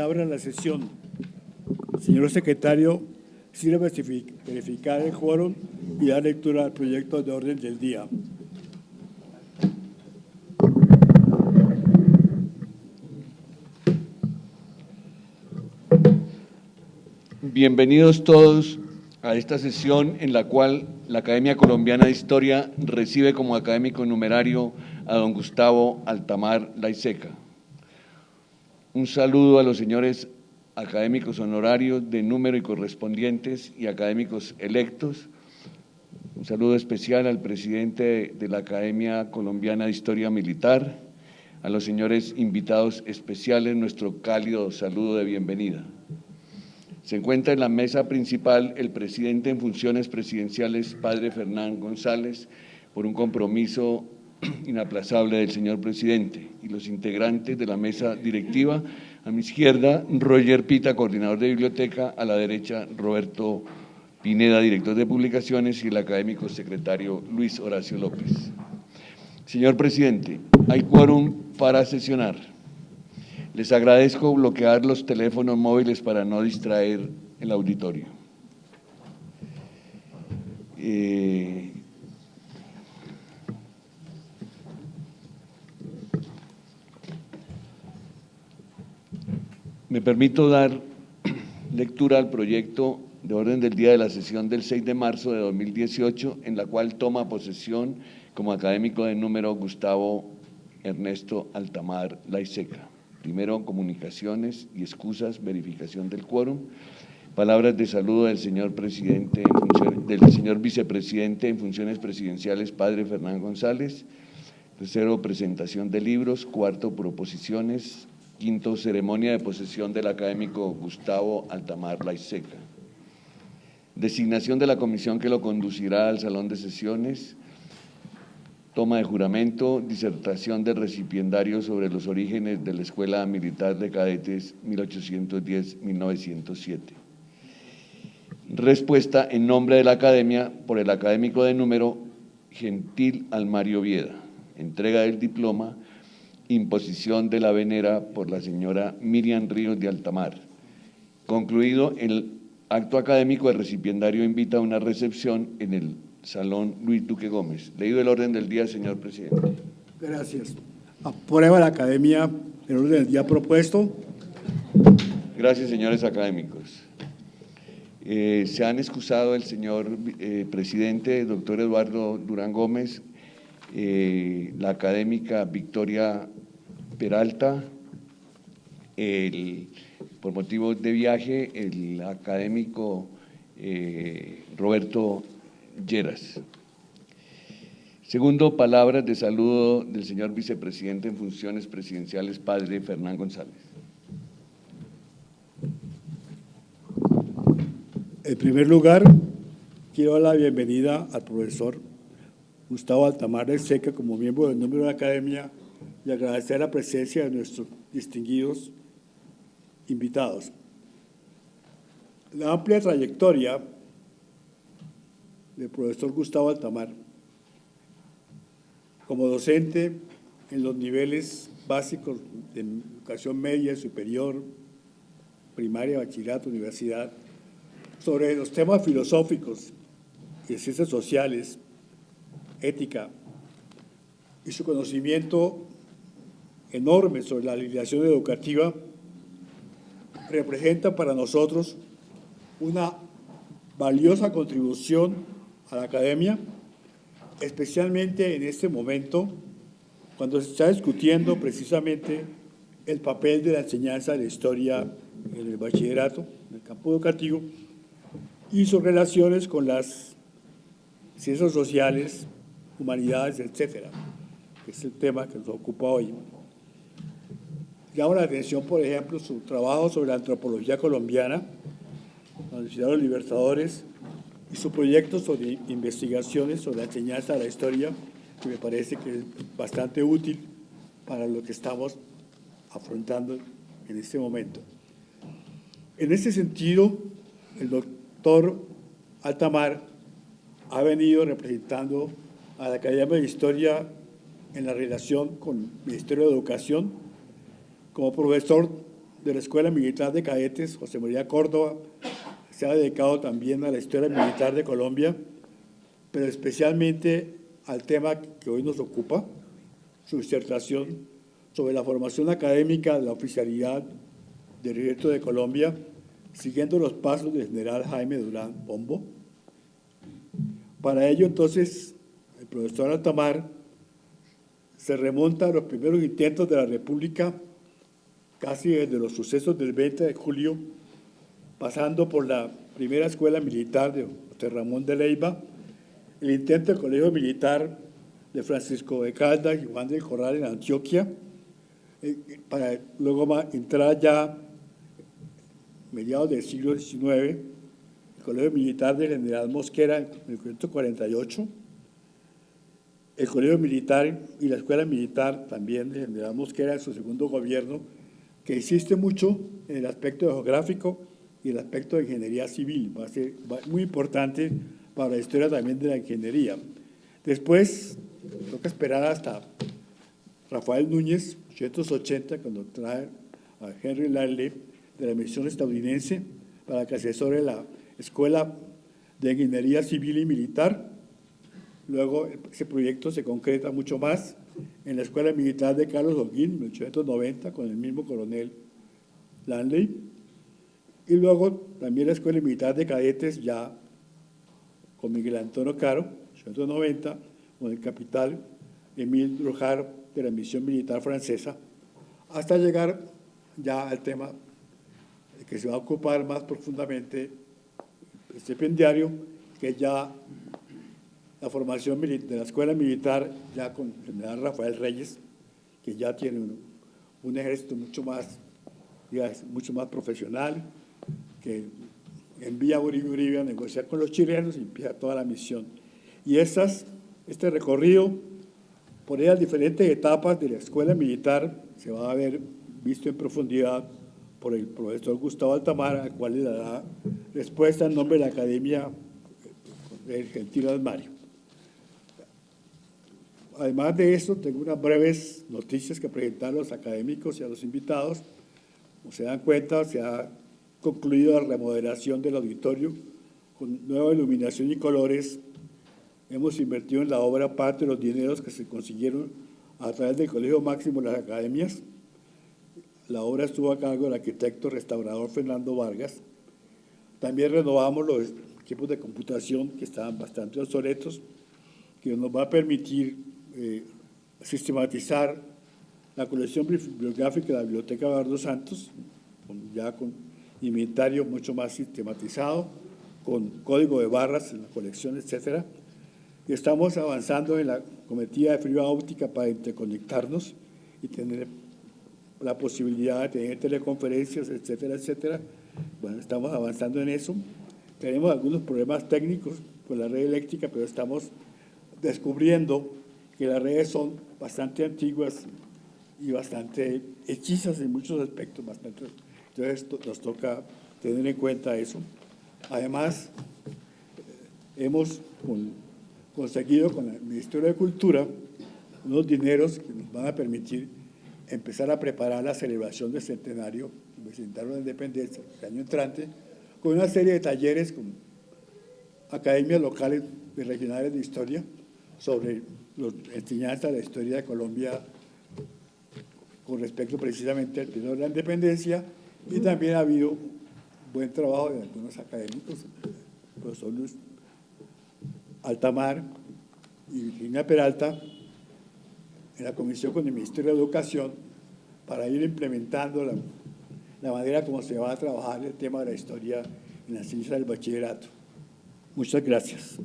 abra la sesión. Señor secretario, sirve verificar el quórum y dar lectura al proyecto de orden del día. Bienvenidos todos a esta sesión en la cual la Academia Colombiana de Historia recibe como académico numerario a don Gustavo Altamar Laiseca. Un saludo a los señores académicos honorarios de número y correspondientes y académicos electos. Un saludo especial al presidente de la Academia Colombiana de Historia Militar, a los señores invitados especiales, nuestro cálido saludo de bienvenida. Se encuentra en la mesa principal el presidente en funciones presidenciales, padre Fernán González, por un compromiso inaplazable del señor presidente, y los integrantes de la mesa directiva. A mi izquierda, Roger Pita, coordinador de biblioteca; a la derecha, Roberto Pineda, director de publicaciones; y el académico secretario Luis Horacio López. Señor presidente, hay quórum para sesionar. Les agradezco bloquear los teléfonos móviles para no distraer el auditorio. Me permito dar lectura al proyecto de orden del día de la sesión del 6 de marzo de 2018, en la cual toma posesión como académico de número Gustavo Ernesto Altamar Laiseca. Primero, comunicaciones y excusas, verificación del quórum. Palabras de saludo del señor presidente del señor vicepresidente en funciones presidenciales, padre Fernán González. Tercero, presentación de libros. Cuarto, proposiciones. Quinto, ceremonia de posesión del académico Gustavo Altamar Laiseca. Designación de la comisión que lo conducirá al salón de sesiones. Toma de juramento, disertación del recipiendario sobre los orígenes de la Escuela Militar de Cadetes 1810-1907. Respuesta en nombre de la Academia por el académico de número Gentil Almario Vieda. Entrega del diploma, imposición de la venera por la señora Miriam Ríos de Altamar. Concluido el acto académico, el recipiendario invita a una recepción en el Salón Luis Duque Gómez. Leído el orden del día, señor presidente. Gracias. Aprueba la Academia el orden del día propuesto. Gracias, señores académicos. Se han excusado el señor presidente, doctor Eduardo Durán Gómez, la académica Victoria Peralta, por motivos de viaje, el académico Roberto Lleras. Segundo, palabras de saludo del señor vicepresidente en funciones presidenciales, padre Fernán González. En primer lugar, quiero dar la bienvenida al profesor Gustavo Altamar Laiseca como miembro del número de la Academia y agradecer la presencia de nuestros distinguidos invitados. La amplia trayectoria del profesor Gustavo Altamar como docente en los niveles básicos de educación media, superior, primaria, bachillerato, universidad, sobre los temas filosóficos y ciencias sociales, ética, y su conocimiento enorme sobre la legislación educativa representa para nosotros una valiosa contribución a la Academia, especialmente en este momento, cuando se está discutiendo precisamente el papel de la enseñanza de la historia en el bachillerato, en el campo educativo, y sus relaciones con las ciencias sociales, humanidades, etcétera, que es el tema que nos ocupa hoy. Llama la atención, por ejemplo, su trabajo sobre la antropología colombiana, la Universidad de los Libertadores, y su proyecto sobre investigaciones sobre la enseñanza de la historia, que me parece que es bastante útil para lo que estamos afrontando en este momento. En este sentido, el doctor Altamar ha venido representando a la Academia de Historia en la relación con el Ministerio de Educación como profesor de la Escuela Militar de Cadetes, José María Córdoba, se ha dedicado también a la historia militar de Colombia, pero especialmente al tema que hoy nos ocupa, su disertación sobre la formación académica de la oficialidad del Ejército de Colombia, siguiendo los pasos del general Jaime Durán Pombo. Para ello, entonces, el profesor Altamar se remonta a los primeros intentos de la República, casi desde los sucesos del 20 de julio, pasando por la primera escuela militar de José Ramón de Leiva, el intento del Colegio Militar de Francisco de Caldas y Juan del Corral en Antioquia, para luego entrar ya mediados del siglo XIX, el Colegio Militar del General Mosquera en 1948, el Colegio Militar y la Escuela Militar también del General Mosquera en su segundo gobierno, que insiste mucho en el aspecto geográfico y el aspecto de ingeniería civil. Va a ser muy importante para la historia también de la ingeniería. Después, toca esperar hasta Rafael Núñez, 1880, cuando trae a Henry Langley de la misión estadounidense para que asesore la Escuela de Ingeniería Civil y Militar. Luego ese proyecto se concreta mucho más en la Escuela Militar de Carlos Holguín, en 1890, con el mismo coronel Langley. Y luego también la Escuela Militar de Cadetes, ya con Miguel Antonio Caro, 1890, con el capitán Émile Drojar de la misión militar francesa, hasta llegar ya al tema que se va a ocupar más profundamente el stipendiario, que es ya la formación de la escuela militar, ya con el general Rafael Reyes, que ya tiene un ejército mucho más profesional, que envía a Uribe a negociar con los chilenos y empieza toda la misión. Y este recorrido por las diferentes etapas de la escuela militar se va a ver visto en profundidad por el profesor Gustavo Altamar, al cual le dará respuesta en nombre de la Academia del Gentil Almario. Además de esto, tengo unas breves noticias que presentar a los académicos y a los invitados. Como se dan cuenta, se ha concluido la remodelación del auditorio con nueva iluminación y colores. Hemos invertido en la obra parte de los dineros que se consiguieron a través del Colegio Máximo de las Academias. La obra estuvo a cargo del arquitecto restaurador Fernando Vargas. También renovamos los equipos de computación que estaban bastante obsoletos, que nos va a permitir sistematizar la colección bibliográfica de la Biblioteca Eduardo Santos, ya con inventario mucho más sistematizado, con código de barras en la colección, etcétera. Y estamos avanzando en la cometida de fibra óptica para interconectarnos y tener la posibilidad de tener teleconferencias, etcétera, etcétera. Bueno, estamos avanzando en eso. Tenemos algunos problemas técnicos con la red eléctrica, pero estamos descubriendo que las redes son bastante antiguas y bastante hechizas en muchos aspectos. Entonces, nos toca tener en cuenta eso. Además, hemos conseguido con el Ministerio de Cultura unos dineros que nos van a permitir empezar a preparar la celebración del centenario de la independencia el año entrante, con una serie de talleres con academias locales y regionales de historia sobre la enseñanza de la historia de Colombia con respecto precisamente al periodo de la independencia. Y también ha habido buen trabajo de algunos académicos, el profesor Luis Altamar y Virginia Peralta, en la comisión con el Ministerio de Educación, para ir implementando la manera como se va a trabajar el tema de la historia en la ciencia del bachillerato. Muchas gracias.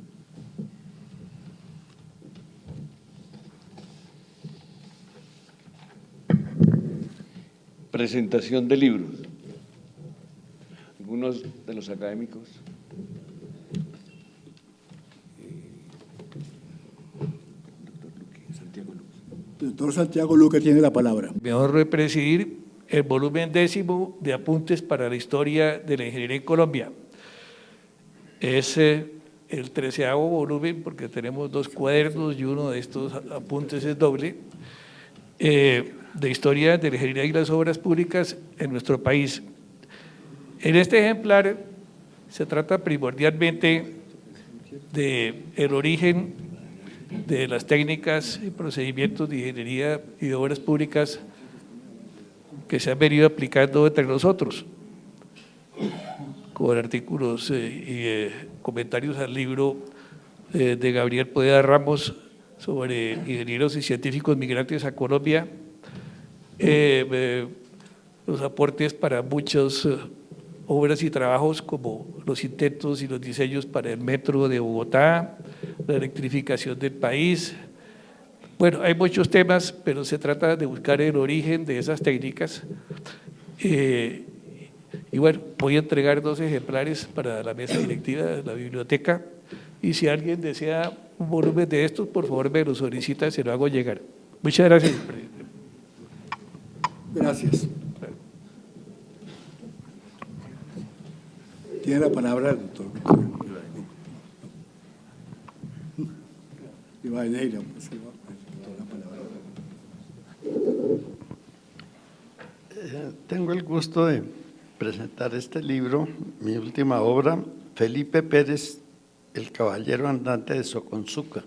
Presentación de libros. Algunos de los académicos. Doctor Santiago Luque tiene la palabra. Me honro presidir el volumen 10º de Apuntes para la Historia de la Ingeniería en Colombia. Es el 13º volumen porque tenemos 2 cuadernos y uno de estos apuntes es doble. de Historia de la Ingeniería y las Obras Públicas en nuestro país. En este ejemplar se trata primordialmente del origen de las técnicas y procedimientos de ingeniería y de obras públicas que se han venido aplicando entre nosotros, con artículos y comentarios al libro de Gabriel Podeda Ramos sobre ingenieros y científicos migrantes a Colombia, los aportes para muchas obras y trabajos como los intentos y los diseños para el metro de Bogotá, la electrificación del país. Bueno, hay muchos temas, pero se trata de buscar el origen de esas técnicas. Y bueno, voy a entregar 2 ejemplares para la mesa directiva de la biblioteca, y si alguien desea un volumen de estos, por favor me lo solicita, se lo hago llegar. Muchas gracias, presidente. Gracias. Tiene la palabra el doctor Rivadeneira. Tengo el gusto de presentar este libro, mi última obra, Felipe Pérez, el caballero andante de Soconsuca,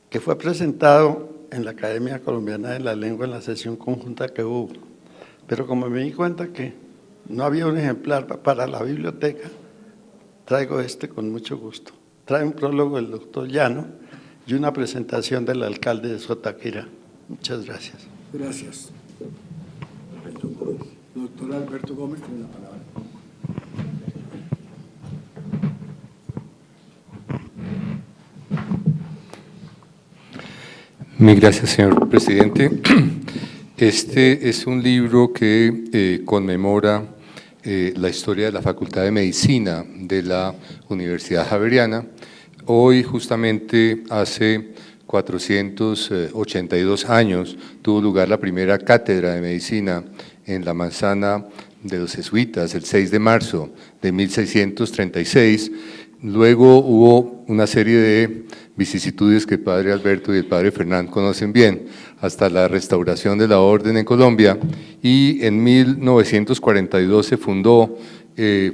que fue presentado en la Academia Colombiana de la Lengua en la sesión conjunta que hubo. Pero como me di cuenta que no había un ejemplar para la biblioteca, traigo este con mucho gusto. Trae un prólogo del doctor Llano y una presentación del alcalde de Sotaquira. Muchas gracias. Gracias. Doctor Alberto Gómez tiene la palabra. Mil gracias, señor presidente. Este es un libro que conmemora la historia de la Facultad de Medicina de la Universidad Javeriana. Hoy, justamente hace 482 años, tuvo lugar la primera cátedra de medicina en la manzana de los jesuitas, el 6 de marzo de 1636. Luego hubo una serie de vicisitudes que el padre Alberto y el padre Fernán conocen bien, hasta la restauración de la orden en Colombia, y en 1942 se fundó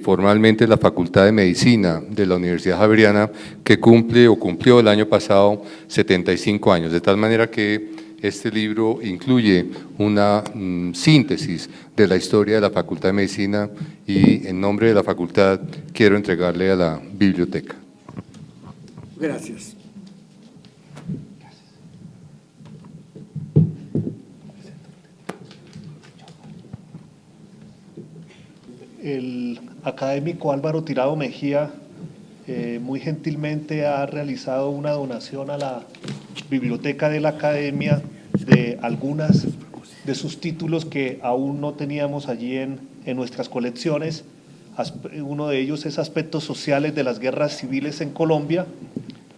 formalmente la Facultad de Medicina de la Universidad Javeriana, que cumplió el año pasado 75 años, de tal manera que este libro incluye una síntesis de la historia de la Facultad de Medicina, y en nombre de la facultad quiero entregarle a la biblioteca. Gracias. El académico Álvaro Tirado Mejía muy gentilmente ha realizado una donación a la biblioteca de la Academia de algunas de sus títulos que aún no teníamos allí en nuestras colecciones. Uno de ellos es Aspectos Sociales de las Guerras Civiles en Colombia,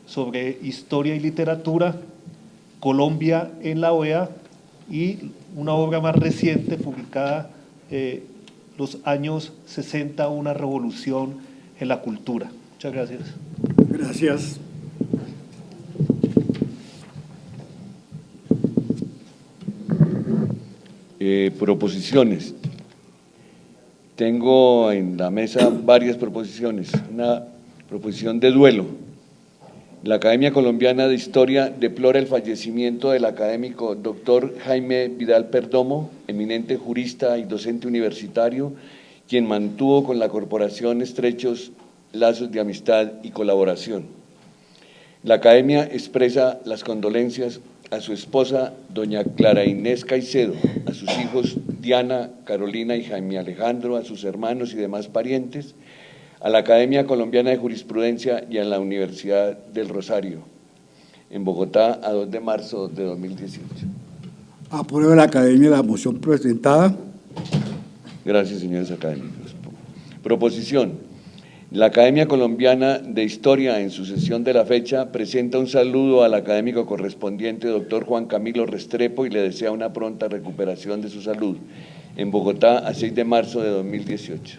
sobre Historia y Literatura, Colombia en la OEA, y una obra más reciente publicada los años 60, una revolución en la cultura. Muchas gracias. Gracias. Proposiciones. Tengo en la mesa varias proposiciones. Una proposición de duelo. La Academia Colombiana de Historia deplora el fallecimiento del académico doctor Jaime Vidal Perdomo, eminente jurista y docente universitario, quien mantuvo con la corporación estrechos lazos de amistad y colaboración. La Academia expresa las condolencias a su esposa, doña Clara Inés Caicedo, a sus hijos Diana, Carolina y Jaime Alejandro, a sus hermanos y demás parientes, a la Academia Colombiana de Jurisprudencia y a la Universidad del Rosario, en Bogotá, a 2 de marzo de 2018. Aprueba la Academia la moción presentada. Gracias, señores académicos. Proposición. La Academia Colombiana de Historia, en su sesión de la fecha, presenta un saludo al académico correspondiente, doctor Juan Camilo Restrepo, y le desea una pronta recuperación de su salud. En Bogotá, a 6 de marzo de 2018.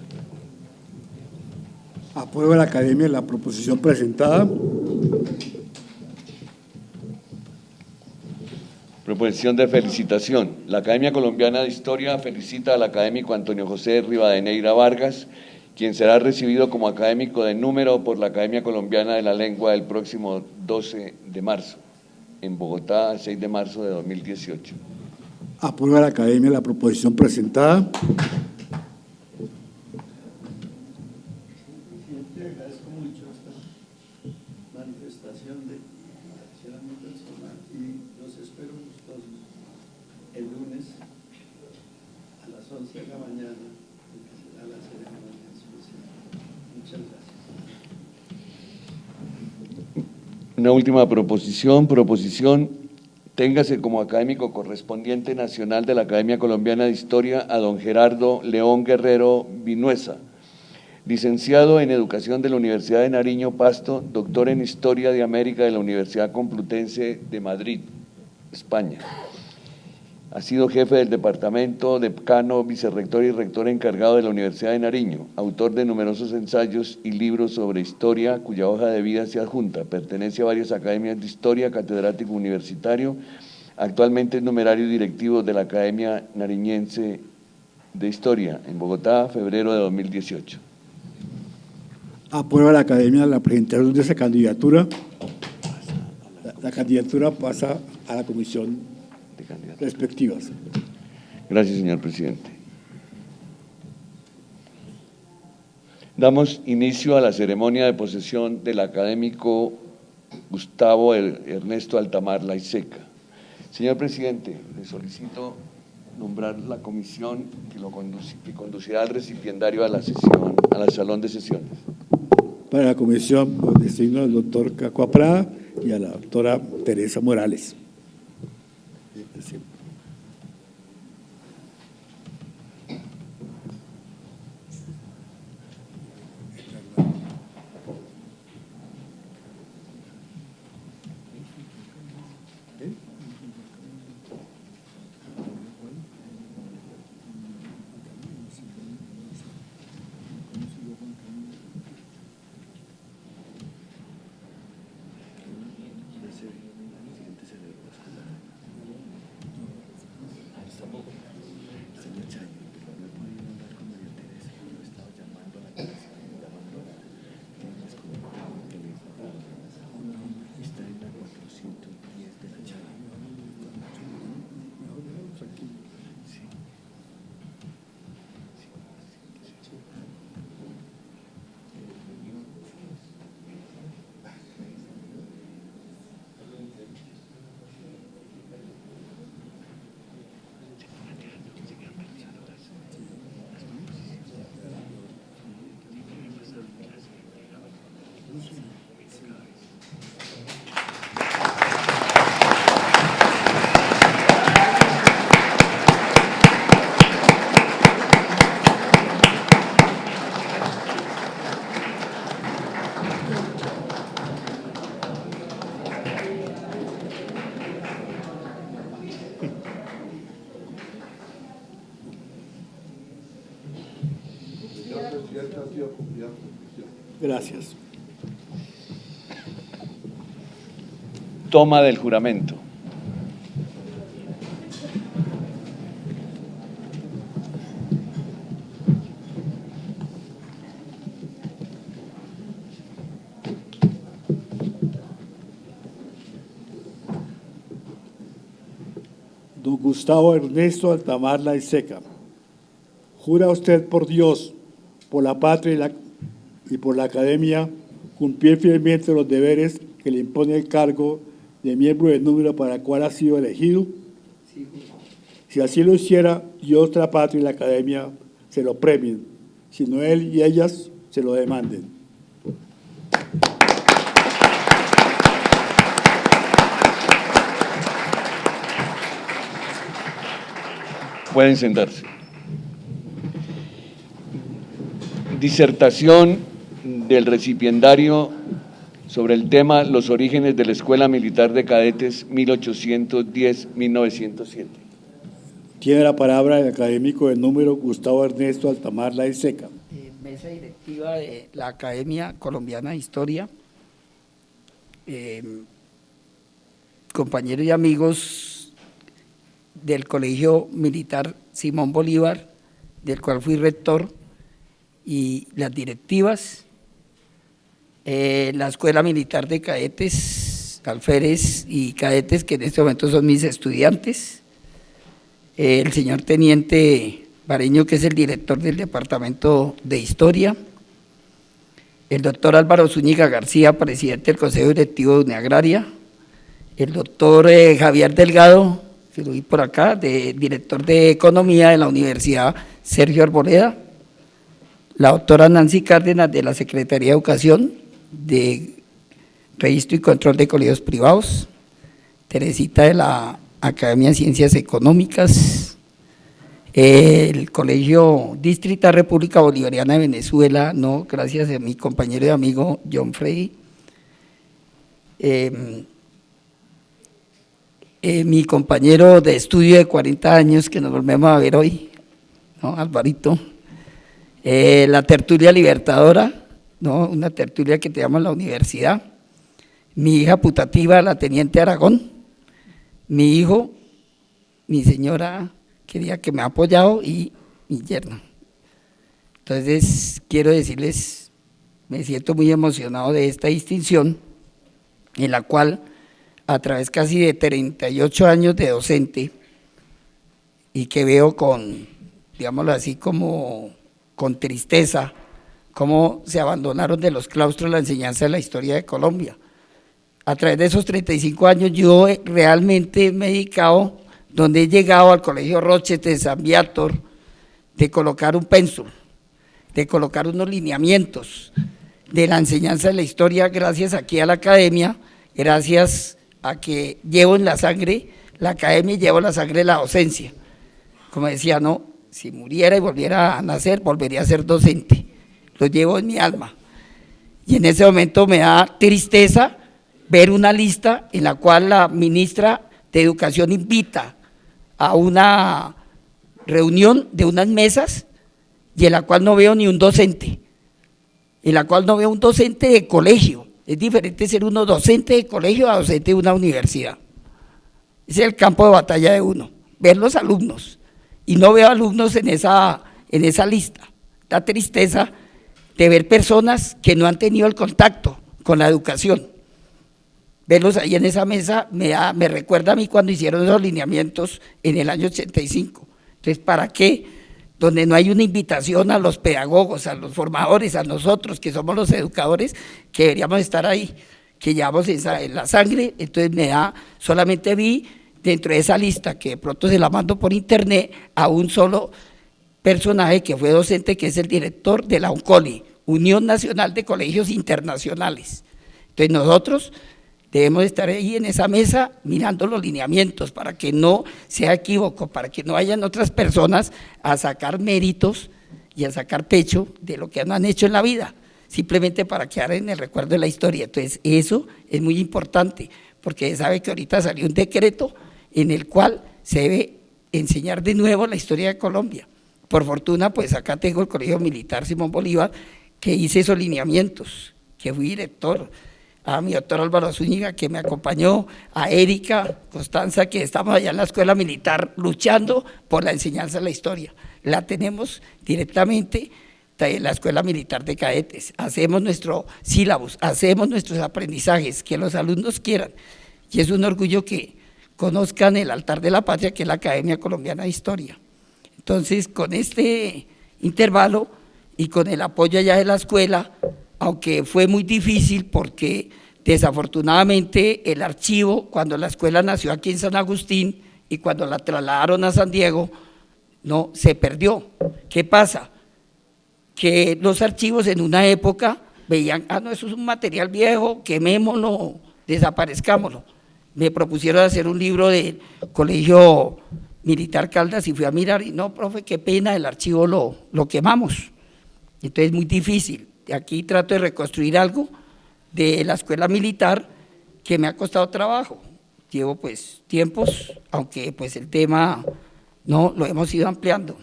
Aprueba la Academia la proposición presentada. proposición de felicitación. La Academia Colombiana de Historia felicita al académico Antonio José Rivadeneira Vargas, quien será recibido como académico de número por la Academia Colombiana de la Lengua el próximo 12 de marzo, en Bogotá, el 6 de marzo de 2018. Aprueba la Academia la proposición presentada. Presidente, agradezco mucho esta manifestación de acción a mi persona y los espero gustosos el lunes a las 11 de la mañana, que será la ceremonia especial. Muchas gracias. Una última proposición, téngase como académico correspondiente nacional de la Academia Colombiana de Historia a don Gerardo León Guerrero Vinuesa, licenciado en Educación de la Universidad de Nariño Pasto, doctor en Historia de América de la Universidad Complutense de Madrid, España. Ha sido jefe del departamento, decano, vicerrector y rector encargado de la Universidad de Nariño, autor de numerosos ensayos y libros sobre historia, cuya hoja de vida se adjunta. Pertenece a varias academias de historia, catedrático universitario, actualmente es numerario directivo de la Academia Nariñense de Historia, en Bogotá, febrero de 2018. Aprueba la Academia la presentación de esa candidatura. La candidatura pasa a la comisión respectivas. Gracias, señor presidente. Damos inicio a la ceremonia de posesión del académico Gustavo Ernesto Altamar Laiseca. Señor presidente, le solicito nombrar la comisión que conducirá al recipiendario a la sesión, al salón de sesiones. Para la comisión designo al doctor Cacoa Prada y a la doctora Teresa Morales. Gracias. Toma del juramento. Don Gustavo Ernesto Altamar Laiseca, ¿jura usted por Dios, por la patria y por la academia, cumplir fielmente los deberes que le impone el cargo de miembro del número para el cual ha sido elegido? Sí. Si así lo hiciera, Dios, la patria y la academia se lo premien, si no él y ellas se lo demanden. Pueden sentarse. Disertación del recipiendario sobre el tema Los orígenes de la Escuela Militar de Cadetes 1810-1907. Tiene la palabra el académico del número Gustavo Ernesto Altamar Laiseca. Mesa directiva de la Academia Colombiana de Historia, compañeros y amigos del Colegio Militar Simón Bolívar, del cual fui rector, y las directivas, la Escuela Militar de Cadetes, alférez y cadetes, que en este momento son mis estudiantes, el señor Teniente Bareño, que es el director del Departamento de Historia, el doctor Álvaro Zúñiga García, presidente del Consejo Directivo de Uniagraria, el doctor Javier Delgado, que lo vi por acá, director de Economía de la Universidad Sergio Arboleda, la doctora Nancy Cárdenas de la Secretaría de Educación, de Registro y Control de Colegios Privados, Teresita de la Academia de Ciencias Económicas, el Colegio Distrital República Bolivariana de Venezuela, no, gracias a mi compañero y amigo John Frey, mi compañero de estudio de 40 años que nos volvemos a ver hoy, ¿no? Alvarito, la tertulia libertadora, ¿no? Una tertulia que tenemos en la universidad, mi hija putativa, la Teniente Aragón, mi hijo, mi señora querida que me ha apoyado y mi yerno. Entonces, quiero decirles, me siento muy emocionado de esta distinción, en la cual, a través casi de 38 años de docente, y que veo con, digámoslo así, como con tristeza, cómo se abandonaron de los claustros la enseñanza de la historia de Colombia. A través de esos 35 años yo realmente me he dedicado, donde he llegado al Colegio Rochester de San Viator, de colocar un pénsul, de colocar unos lineamientos de la enseñanza de la historia, gracias aquí a la academia, gracias a que llevo en la sangre la academia y llevo en la sangre la docencia. Como decía, no, si muriera y volviera a nacer, volvería a ser docente, lo llevo en mi alma. Y en ese momento me da tristeza ver una lista en la cual la ministra de Educación invita a una reunión de unas mesas y en la cual no veo ni un docente, en la cual no veo un docente de colegio. Es diferente ser uno docente de colegio a docente de una universidad. Ese es el campo de batalla de uno, ver los alumnos, y no veo alumnos en esa lista. Da tristeza de ver personas que no han tenido el contacto con la educación. Verlos ahí en esa mesa me recuerda a mí cuando hicieron esos lineamientos en el año 85. Entonces, ¿para qué? Donde no hay una invitación a los pedagogos, a los formadores, a nosotros que somos los educadores, que deberíamos estar ahí, que llevamos en la sangre. Entonces solamente vi dentro de esa lista, que de pronto se la mando por internet, a un solo personaje que fue docente, que es el director de la UNCOLI, Unión Nacional de Colegios Internacionales. Entonces nosotros debemos estar ahí en esa mesa mirando los lineamientos para que no sea equívoco, para que no vayan otras personas a sacar méritos y a sacar pecho de lo que no han hecho en la vida, simplemente para quedar en el recuerdo de la historia. Entonces eso es muy importante, porque sabe que ahorita salió un decreto en el cual se debe enseñar de nuevo la historia de Colombia. Por fortuna, pues acá tengo el Colegio Militar Simón Bolívar, que hice esos lineamientos, que fui director, a mi doctor Álvaro Zúñiga, que me acompañó, a Erika Constanza, que estamos allá en la Escuela Militar luchando por la enseñanza de la historia. La tenemos directamente en la Escuela Militar de Cadetes, hacemos nuestro sílabus, hacemos nuestros aprendizajes, que los alumnos quieran, y es un orgullo que conozcan el altar de la patria, que es la Academia Colombiana de Historia. Entonces, con este intervalo y con el apoyo allá de la escuela, aunque fue muy difícil porque desafortunadamente el archivo, cuando la escuela nació aquí en San Agustín y cuando la trasladaron a San Diego, no, se perdió. ¿Qué pasa? Que los archivos en una época veían, no, eso es un material viejo, quemémoslo, desaparezcámoslo. Me propusieron hacer un libro del Colegio Militar Caldas y fui a mirar y no, profe, qué pena, el archivo lo quemamos. Entonces es muy difícil. Aquí trato de reconstruir algo de la escuela militar que me ha costado trabajo. Llevo pues tiempos, aunque pues el tema no lo hemos ido ampliando.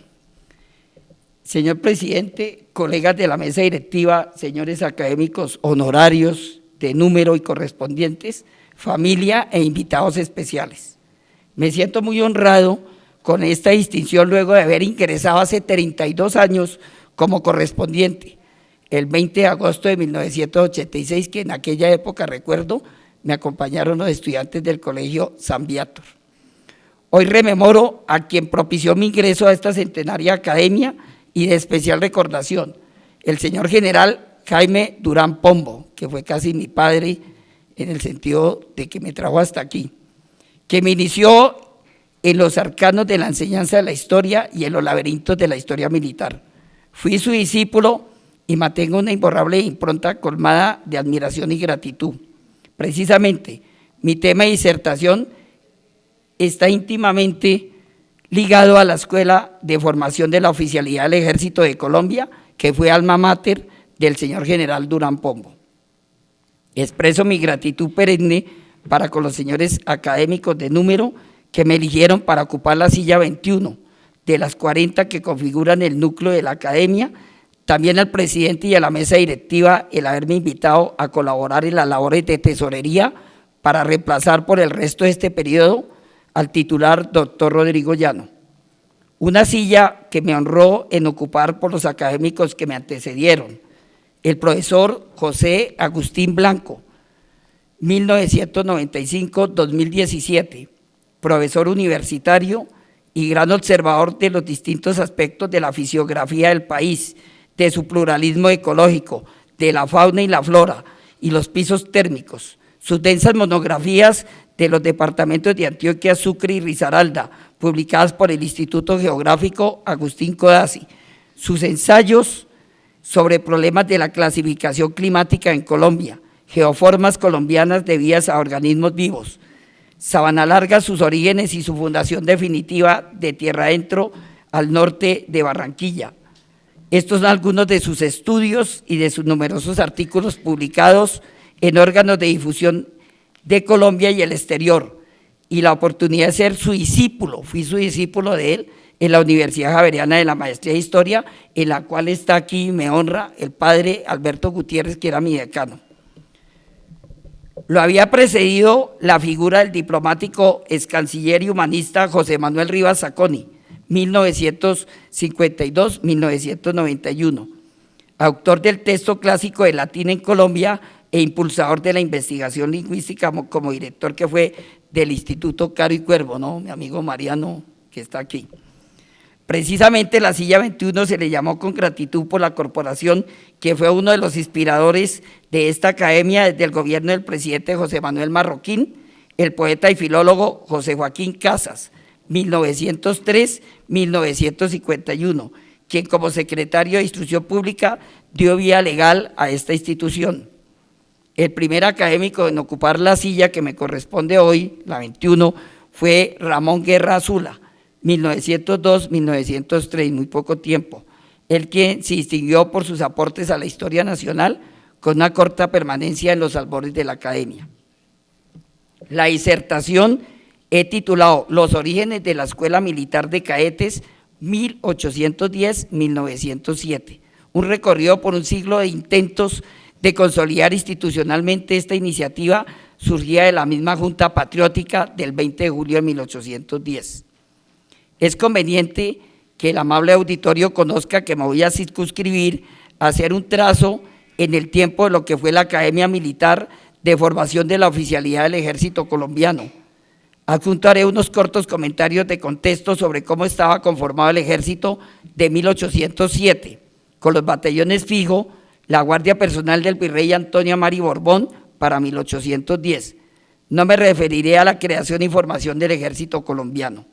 Señor presidente, colegas de la mesa directiva, señores académicos honorarios de número y correspondientes, familia e invitados especiales. Me siento muy honrado con esta distinción luego de haber ingresado hace 32 años como correspondiente, el 20 de agosto de 1986, que en aquella época, recuerdo, me acompañaron los estudiantes del Colegio San Viator. Hoy rememoro a quien propició mi ingreso a esta centenaria academia y de especial recordación, el señor general Jaime Durán Pombo, que fue casi mi padre en el sentido de que me trajo hasta aquí, que me inició en los arcanos de la enseñanza de la historia y en los laberintos de la historia militar. Fui su discípulo y mantengo una imborrable impronta colmada de admiración y gratitud. Precisamente, mi tema de disertación está íntimamente ligado a la Escuela de Formación de la Oficialidad del Ejército de Colombia, que fue alma mater del señor general Durán Pombo. Expreso mi gratitud perenne para con los señores académicos de número que me eligieron para ocupar la silla 21 de las 40 que configuran el núcleo de la academia, también al presidente y a la mesa directiva el haberme invitado a colaborar en las labores de tesorería para reemplazar por el resto de este periodo al titular doctor Rodrigo Llano. Una silla que me honró en ocupar por los académicos que me antecedieron, el profesor José Agustín Blanco, 1995-2017, profesor universitario y gran observador de los distintos aspectos de la fisiografía del país, de su pluralismo ecológico, de la fauna y la flora y los pisos térmicos, sus densas monografías de los departamentos de Antioquia, Sucre y Risaralda, publicadas por el Instituto Geográfico Agustín Codazzi, sus ensayos sobre problemas de la clasificación climática en Colombia, geoformas colombianas debidas a organismos vivos, Sabana Larga, sus orígenes y su fundación definitiva de tierra adentro al norte de Barranquilla. Estos son algunos de sus estudios y de sus numerosos artículos publicados en órganos de difusión de Colombia y el exterior, y la oportunidad de ser su discípulo, fui su discípulo de él en la Universidad Javeriana de la Maestría de Historia, en la cual está aquí, me honra, el padre Alberto Gutiérrez, que era mi decano. Lo había precedido la figura del diplomático, excanciller y humanista José Manuel Rivas Zacconi, 1952-1991, autor del texto clásico de latín en Colombia e impulsador de la investigación lingüística como director que fue del Instituto Caro y Cuervo, ¿no? Mi amigo Mariano, que está aquí. Precisamente la silla 21 se le llamó con gratitud por la corporación, que fue uno de los inspiradores de esta academia desde el gobierno del presidente José Manuel Marroquín, el poeta y filólogo José Joaquín Casas, 1903-1951, quien como secretario de Instrucción Pública dio vía legal a esta institución. El primer académico en ocupar la silla que me corresponde hoy, la 21, fue Ramón Guerra Azula, 1902-1903, muy poco tiempo, el quien se distinguió por sus aportes a la historia nacional con una corta permanencia en los albores de la academia. La disertación he titulado Los orígenes de la Escuela Militar de Cadetes 1810-1907, un recorrido por un siglo de intentos de consolidar institucionalmente esta iniciativa surgida de la misma Junta Patriótica del 20 de julio de 1810. Es conveniente que el amable auditorio conozca que me voy a circunscribir a hacer un trazo en el tiempo de lo que fue la Academia Militar de Formación de la Oficialidad del Ejército Colombiano. Adjunto haré unos cortos comentarios de contexto sobre cómo estaba conformado el ejército de 1807, con los batallones Fijo, la Guardia Personal del Virrey Antonio Amari Borbón para 1810. No me referiré a la creación y formación del ejército colombiano.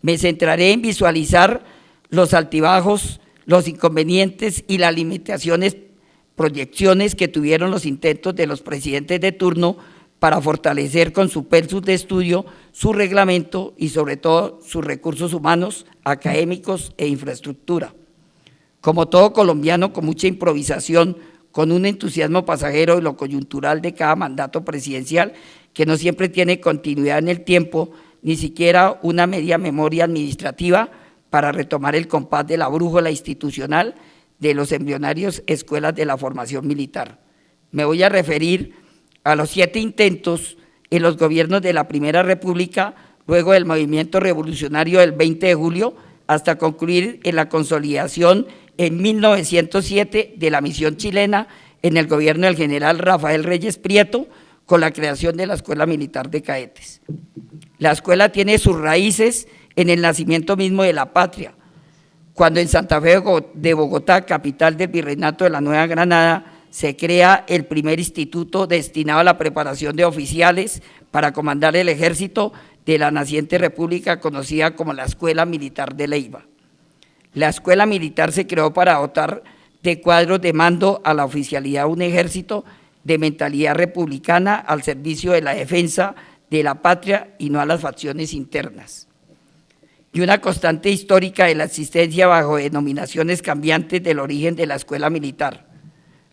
Me centraré en visualizar los altibajos, los inconvenientes y las limitaciones, proyecciones que tuvieron los intentos de los presidentes de turno para fortalecer con su versus de estudio su reglamento y sobre todo sus recursos humanos, académicos e infraestructura. Como todo colombiano, con mucha improvisación, con un entusiasmo pasajero y lo coyuntural de cada mandato presidencial, que no siempre tiene continuidad en el tiempo, ni siquiera una media memoria administrativa para retomar el compás de la brújula institucional de los embrionarios escuelas de la formación militar. Me voy a referir a los 7 intentos en los gobiernos de la Primera República luego del movimiento revolucionario del 20 de julio, hasta concluir en la consolidación en 1907 de la misión chilena en el gobierno del general Rafael Reyes Prieto, con la creación de la Escuela Militar de Cadetes. La escuela tiene sus raíces en el nacimiento mismo de la patria, cuando en Santa Fe de Bogotá, capital del Virreinato de la Nueva Granada, se crea el primer instituto destinado a la preparación de oficiales para comandar el ejército de la naciente república conocida como la Escuela Militar de Leiva. La Escuela Militar se creó para dotar de cuadros de mando a la oficialidad un ejército de mentalidad republicana al servicio de la defensa de la patria y no a las facciones internas. Y una constante histórica de la existencia bajo denominaciones cambiantes del origen de la escuela militar.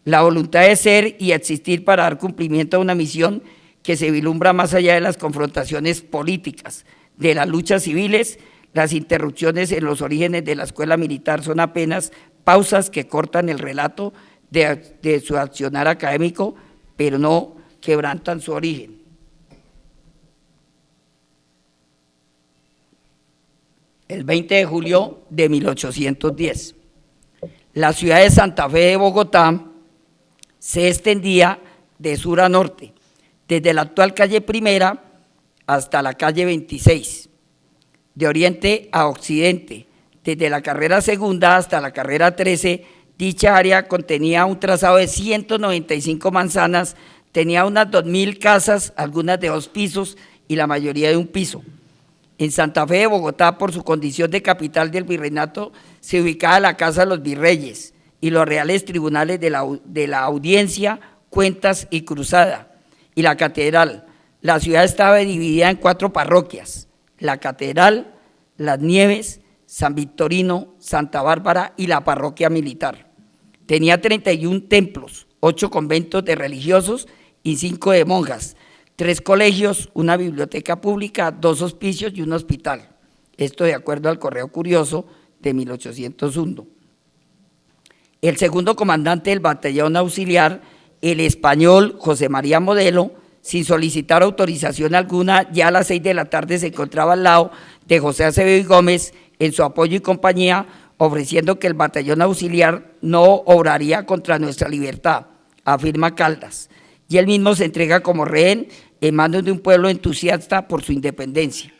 La voluntad de ser y existir para dar cumplimiento a una misión que se vislumbra más allá de las confrontaciones políticas, de las luchas civiles. Las interrupciones en los orígenes de la escuela militar son apenas pausas que cortan el relato de su accionar académico, pero no quebrantan su origen. El 20 de julio de 1810, la ciudad de Santa Fe de Bogotá se extendía de sur a norte, desde la actual calle Primera hasta la calle 26, de oriente a occidente, desde la carrera segunda hasta la carrera 13. Dicha área contenía un trazado de 195 manzanas, tenía unas 2.000 casas, algunas de 2 pisos y la mayoría de 1 piso. En Santa Fe de Bogotá, por su condición de capital del virreinato, se ubicaba la Casa de los Virreyes y los reales tribunales de la Audiencia, Cuentas y Cruzada, y la catedral. La ciudad estaba dividida en 4 parroquias: la catedral, Las Nieves, San Victorino, Santa Bárbara y la parroquia militar. Tenía 31 templos, 8 conventos de religiosos y 5 de monjas, 3 colegios, una biblioteca pública, 2 hospicios y un hospital. Esto de acuerdo al Correo Curioso de 1801. El segundo comandante del batallón auxiliar, el español José María Modelo, sin solicitar autorización alguna, ya a las 6 de la tarde se encontraba al lado de José Acevedo y Gómez en su apoyo y compañía, ofreciendo que el batallón auxiliar no obraría contra nuestra libertad, afirma Caldas, y él mismo se entrega como rehén en manos de un pueblo entusiasta por su independencia.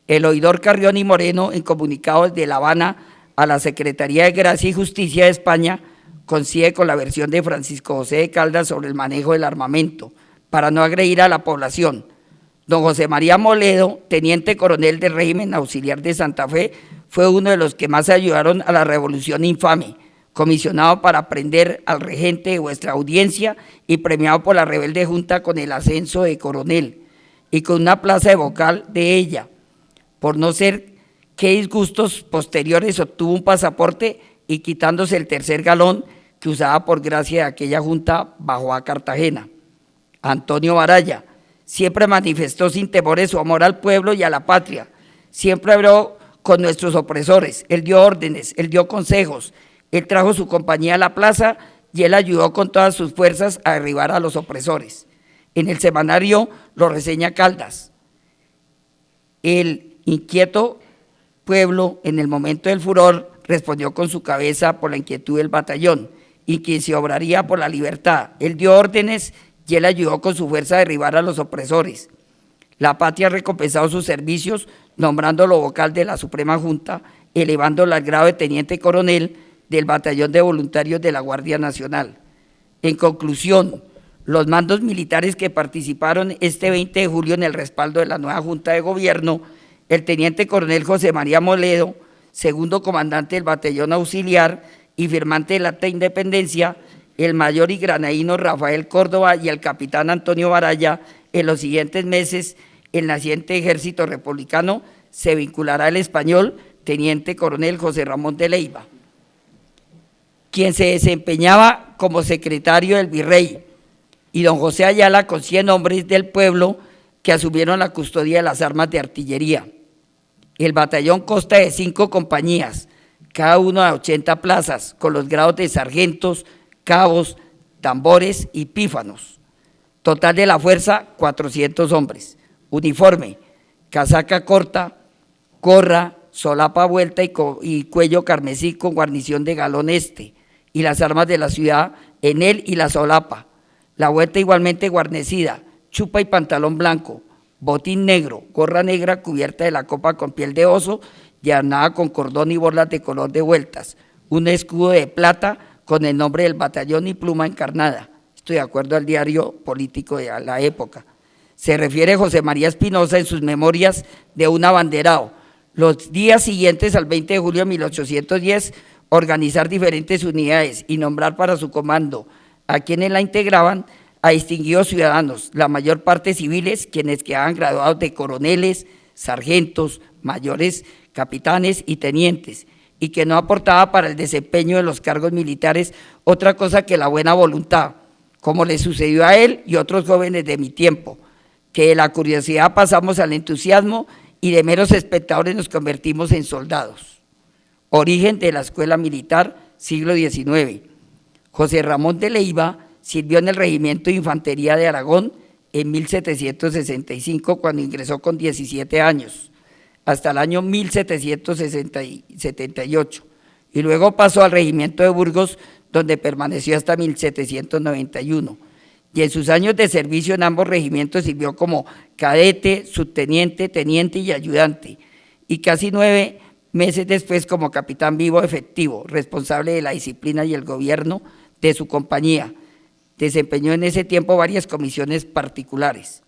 El oidor Carrión y Moreno, en comunicado desde La Habana a la Secretaría de Gracia y Justicia de España, coincide con la versión de Francisco José de Caldas sobre el manejo del armamento, para no agredir a la población. Don José María Moledo, teniente coronel del régimen auxiliar de Santa Fe, fue uno de los que más ayudaron a la revolución infame, comisionado para prender al regente de vuestra audiencia y premiado por la rebelde junta con el ascenso de coronel y con una plaza de vocal de ella. Por no ser qué disgustos posteriores obtuvo un pasaporte y quitándose el 3er galón que usaba por gracia de aquella junta bajó a Cartagena. Antonio Baraya siempre manifestó sin temores su amor al pueblo y a la patria, siempre habló con nuestros opresores, él dio órdenes, él dio consejos, él trajo su compañía a la plaza y él ayudó con todas sus fuerzas a derribar a los opresores. En el semanario lo reseña Caldas. El inquieto pueblo, en el momento del furor, respondió con su cabeza por la inquietud del batallón y quien se obraría por la libertad. Él dio órdenes y él ayudó con su fuerza a derribar a los opresores. La patria ha recompensado sus servicios nombrándolo vocal de la Suprema Junta, elevándolo al grado de teniente coronel del Batallón de Voluntarios de la Guardia Nacional. En conclusión, los mandos militares que participaron este 20 de julio en el respaldo de la nueva Junta de Gobierno, el teniente coronel José María Moledo, segundo comandante del Batallón Auxiliar y firmante del Acta de Independencia, el mayor y granadino Rafael Córdoba y el capitán Antonio Baraya, en los siguientes meses el naciente ejército republicano se vinculará al español teniente coronel José Ramón de Leiva, quien se desempeñaba como secretario del virrey, y don José Ayala con 100 hombres del pueblo que asumieron la custodia de las armas de artillería. El batallón consta de 5 compañías, cada uno de 80 plazas, con los grados de sargentos, cabos, tambores y pífanos. Total de la fuerza, 400 hombres. Uniforme, casaca corta, gorra, solapa vuelta y cuello carmesí con guarnición de galón y las armas de la ciudad en él y la solapa, la vuelta igualmente guarnecida, chupa y pantalón blanco, botín negro, gorra negra cubierta de la copa con piel de oso y adornada con cordón y borlas de color de vueltas, un escudo de plata con el nombre del batallón y pluma encarnada. Estoy de acuerdo al diario político de la época. Se refiere José María Espinosa en sus memorias de un abanderado. Los días siguientes al 20 de julio de 1810, organizar diferentes unidades y nombrar para su comando a quienes la integraban a distinguidos ciudadanos, la mayor parte civiles, quienes quedaban graduados de coroneles, sargentos, mayores, capitanes y tenientes, y que no aportaba para el desempeño de los cargos militares otra cosa que la buena voluntad, como le sucedió a él y otros jóvenes de mi tiempo, que de la curiosidad pasamos al entusiasmo y de meros espectadores nos convertimos en soldados. Origen de la escuela militar, siglo XIX. José Ramón de Leiva sirvió en el Regimiento de Infantería de Aragón en 1765, cuando ingresó con 17 años, hasta el año 1778, y luego pasó al Regimiento de Burgos, donde permaneció hasta 1791. Y en sus años de servicio en ambos regimientos sirvió como cadete, subteniente, teniente y ayudante, y casi 9 meses después como capitán vivo efectivo, responsable de la disciplina y el gobierno de su compañía. Desempeñó en ese tiempo varias comisiones particulares.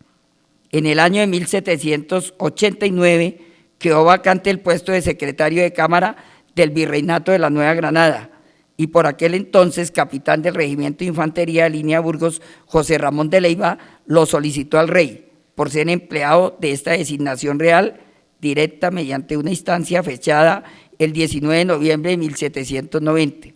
En el año de 1789 quedó vacante el puesto de secretario de Cámara del Virreinato de la Nueva Granada, y por aquel entonces capitán del Regimiento de Infantería de Línea Burgos, José Ramón de Leiva, lo solicitó al rey por ser empleado de esta designación real directa mediante una instancia fechada el 19 de noviembre de 1790.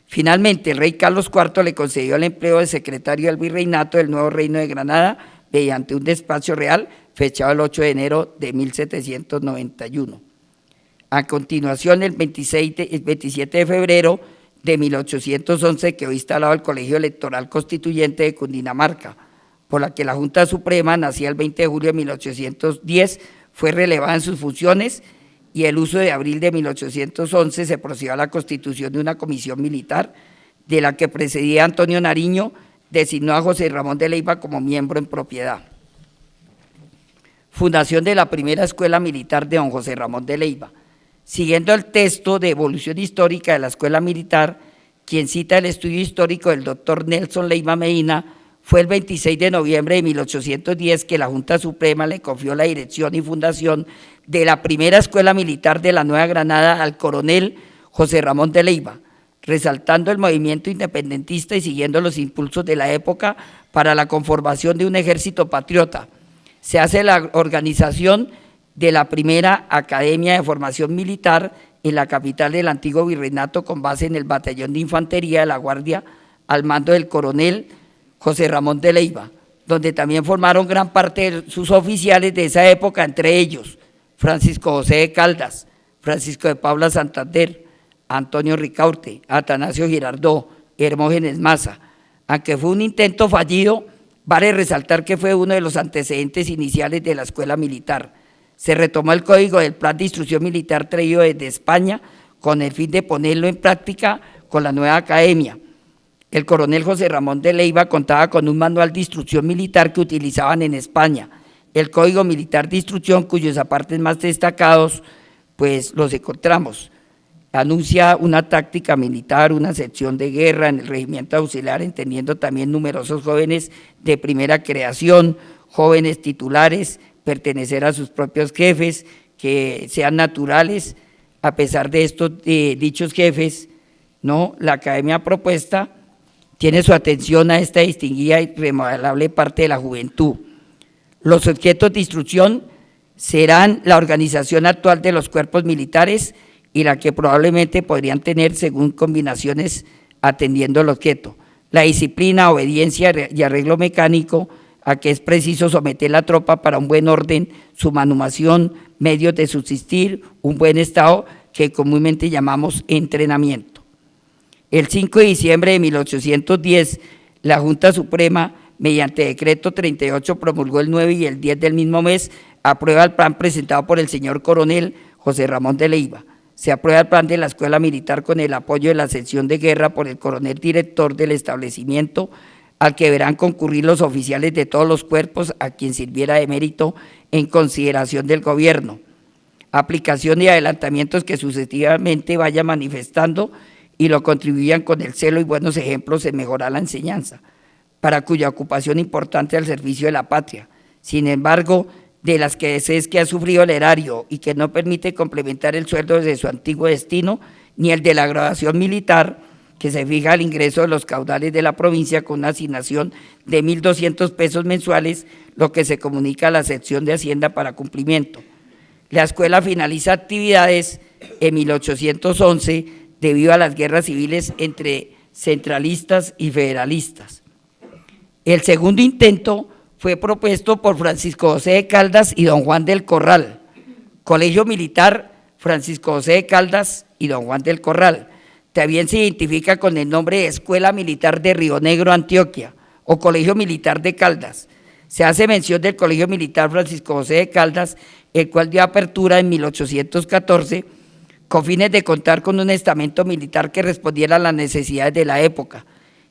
Finalmente, el rey Carlos IV le concedió el empleo de secretario del Virreinato del Nuevo Reino de Granada mediante un despacho real fechado el 8 de enero de 1791. A continuación, el 27 de febrero de 1811 quedó instalado el Colegio Electoral Constituyente de Cundinamarca, por la que la Junta Suprema, nacida el 20 de julio de 1810, fue relevada en sus funciones, y el uso de abril de 1811 se procedió a la constitución de una comisión militar, de la que precedía Antonio Nariño, designó a José Ramón de Leiva como miembro en propiedad. Fundación de la primera escuela militar de don José Ramón de Leiva. Siguiendo el texto de evolución histórica de la escuela militar, quien cita el estudio histórico del doctor Nelson Leiva Medina, fue el 26 de noviembre de 1810 que la Junta Suprema le confió la dirección y fundación de la primera escuela militar de la Nueva Granada al coronel José Ramón de Leiva, resaltando el movimiento independentista y siguiendo los impulsos de la época para la conformación de un ejército patriota. Se hace la organización de la primera Academia de Formación Militar en la capital del antiguo virreinato, con base en el Batallón de Infantería de la Guardia al mando del coronel José Ramón de Leiva, donde también formaron gran parte de sus oficiales de esa época, entre ellos Francisco José de Caldas, Francisco de Paula Santander, Antonio Ricaurte, Atanasio Girardó, Hermógenes Maza. Aunque fue un intento fallido, vale resaltar que fue uno de los antecedentes iniciales de la escuela militar. Se retomó el código del plan de instrucción militar traído desde España con el fin de ponerlo en práctica con la nueva academia. El coronel José Ramón de Leiva contaba con un manual de instrucción militar que utilizaban en España, el Código Militar de Instrucción, cuyos apartes más destacados pues los encontramos. Anuncia una táctica militar, una sección de guerra en el regimiento auxiliar, entendiendo también numerosos jóvenes de primera creación, jóvenes titulares, pertenecer a sus propios jefes, que sean naturales. A pesar de estos dichos jefes, ¿no?, la academia propuesta tiene su atención a esta distinguida y remodelable parte de la juventud. Los objetos de instrucción serán la organización actual de los cuerpos militares y la que probablemente podrían tener según combinaciones atendiendo el objeto. La disciplina, obediencia y arreglo mecánico a que es preciso someter la tropa para un buen orden, su manumación, medios de subsistir, un buen estado que comúnmente llamamos entrenamiento. El 5 de diciembre de 1810, la Junta Suprema, mediante decreto 38, promulgó el 9 y el 10 del mismo mes aprueba el plan presentado por el señor coronel José Ramón de Leiva. Se aprueba el plan de la Escuela Militar con el apoyo de la sección de guerra por el coronel director del establecimiento, al que deberán concurrir los oficiales de todos los cuerpos a quien sirviera de mérito en consideración del gobierno. Aplicación y adelantamientos que sucesivamente vayan manifestando y lo contribuyan con el celo y buenos ejemplos en mejorar la enseñanza, para cuya ocupación importante al servicio de la patria. Sin embargo, de las que es que ha sufrido el erario y que no permite complementar el sueldo desde su antiguo destino, ni el de la graduación militar, que se fija el ingreso de los caudales de la provincia con una asignación de 1.200 pesos mensuales, lo que se comunica a la sección de Hacienda para cumplimiento. La escuela finaliza actividades en 1811 debido a las guerras civiles entre centralistas y federalistas. El segundo intento fue propuesto por Francisco José de Caldas y don Juan del Corral. Colegio Militar Francisco José de Caldas y don Juan del Corral. También se identifica con el nombre de Escuela Militar de Río Negro, Antioquia, o Colegio Militar de Caldas. Se hace mención del Colegio Militar Francisco José de Caldas, el cual dio apertura en 1814, con fines de contar con un estamento militar que respondiera a las necesidades de la época,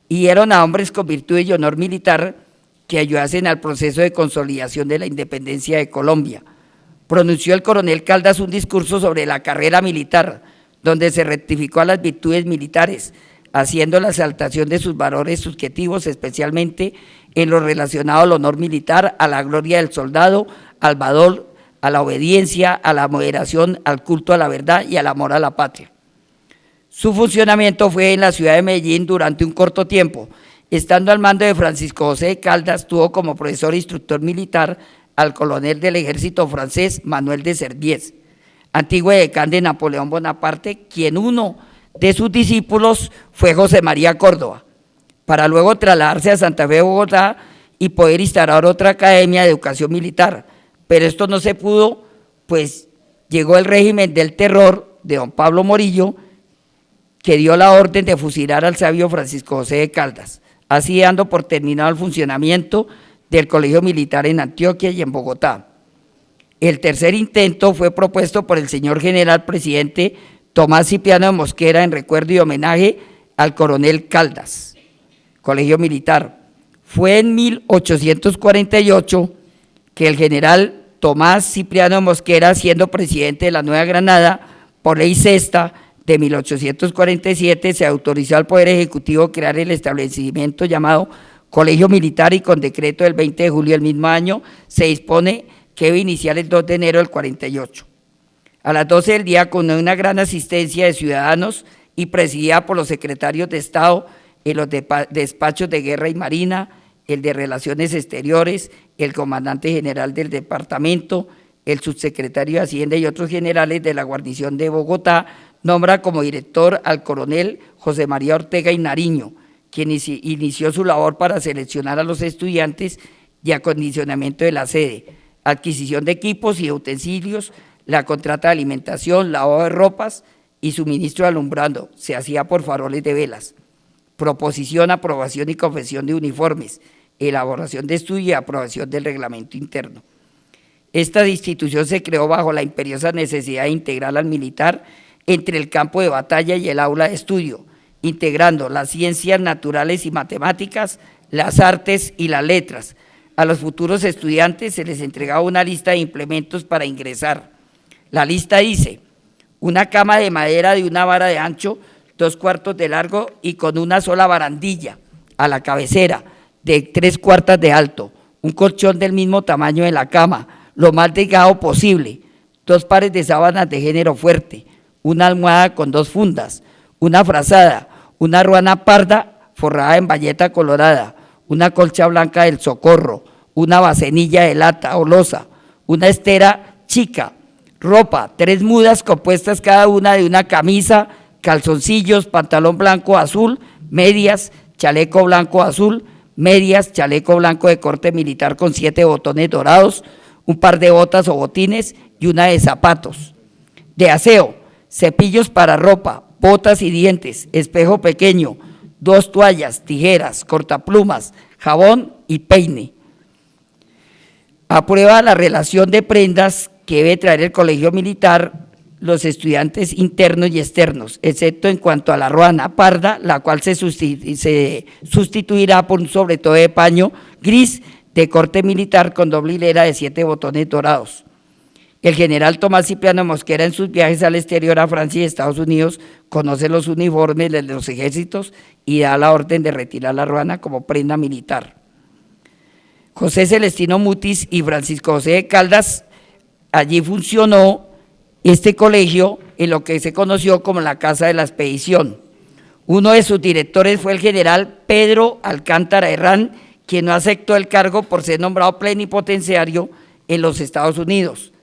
y dieron a hombres con virtudes y honor militar que ayudasen al proceso de consolidación de la independencia de Colombia. Pronunció el coronel Caldas un discurso sobre la carrera militar, donde se rectificó a las virtudes militares, haciendo la exaltación de sus valores subjetivos, especialmente en lo relacionado al honor militar, a la gloria del soldado, al valor, a la obediencia, a la moderación, al culto a la verdad y al amor a la patria. Su funcionamiento fue en la ciudad de Medellín durante un corto tiempo. Estando al mando de Francisco José de Caldas, tuvo como profesor e instructor militar al coronel del ejército francés Manuel de Serviez, antiguo edecán de Napoleón Bonaparte, quien uno de sus discípulos fue José María Córdoba, para luego trasladarse a Santa Fe de Bogotá y poder instaurar otra academia de educación militar. Pero esto no se pudo, pues llegó el régimen del terror de don Pablo Morillo, que dio la orden de fusilar al sabio Francisco José de Caldas, así dando por terminado el funcionamiento del Colegio Militar en Antioquia y en Bogotá. El tercer intento fue propuesto por el señor general presidente Tomás Cipriano de Mosquera en recuerdo y homenaje al coronel Caldas. Colegio Militar. Fue en 1848 que el general Tomás Cipriano de Mosquera, siendo presidente de la Nueva Granada, por ley sexta de 1847, se autorizó al Poder Ejecutivo crear el establecimiento llamado Colegio Militar, y con decreto del 20 de julio del mismo año se dispone que debe iniciar el 2 de enero del 48. A las 12 del día, con una gran asistencia de ciudadanos y presidida por los secretarios de Estado en los despachos de Guerra y Marina, el de Relaciones Exteriores, el comandante general del departamento, el subsecretario de Hacienda y otros generales de la guarnición de Bogotá, nombra como director al coronel José María Ortega y Nariño, quien inició su labor para seleccionar a los estudiantes y acondicionamiento de la sede, adquisición de equipos y utensilios, la contrata de alimentación, lavado de ropas y suministro de alumbrado, se hacía por faroles de velas, proposición, aprobación y confección de uniformes, elaboración de estudio y aprobación del reglamento interno. Esta institución se creó bajo la imperiosa necesidad de integrar al militar entre el campo de batalla y el aula de estudio, integrando las ciencias naturales y matemáticas, las artes y las letras. A los futuros estudiantes se les entregaba una lista de implementos para ingresar. La lista dice: una cama de madera de una vara de ancho, 2/4 de largo y con una sola barandilla a la cabecera, de 3/4 de alto, un colchón del mismo tamaño de la cama, lo más delgado posible, 2 pares de sábanas de género fuerte, una almohada con 2 fundas, una frazada, una ruana parda forrada en bayeta colorada, una colcha blanca del Socorro, una bacenilla de lata o loza, una estera chica, ropa, 3 mudas compuestas cada una de una camisa, calzoncillos, pantalón blanco azul, medias, chaleco blanco azul, medias, chaleco blanco de corte militar con 7 botones dorados, un par de botas o botines y una de zapatos. De aseo: cepillos para ropa, botas y dientes, espejo pequeño, 2 toallas, tijeras, cortaplumas, jabón y peine. aprueba la relación de prendas que debe traer el colegio militar los estudiantes internos y externos, excepto en cuanto a la ruana parda, la cual se sustituirá por un sobretodo de paño gris de corte militar con doble hilera de 7 botones dorados. El general Tomás Cipriano Mosquera, en sus viajes al exterior a Francia y Estados Unidos, conoce los uniformes de los ejércitos y da la orden de retirar la ruana como prenda militar. José Celestino Mutis y Francisco José de Caldas, allí funcionó este colegio en lo que se conoció como la Casa de la Expedición. Uno de sus directores fue el general Pedro Alcántara Herrán, quien no aceptó el cargo por ser nombrado plenipotenciario en los Estados Unidos.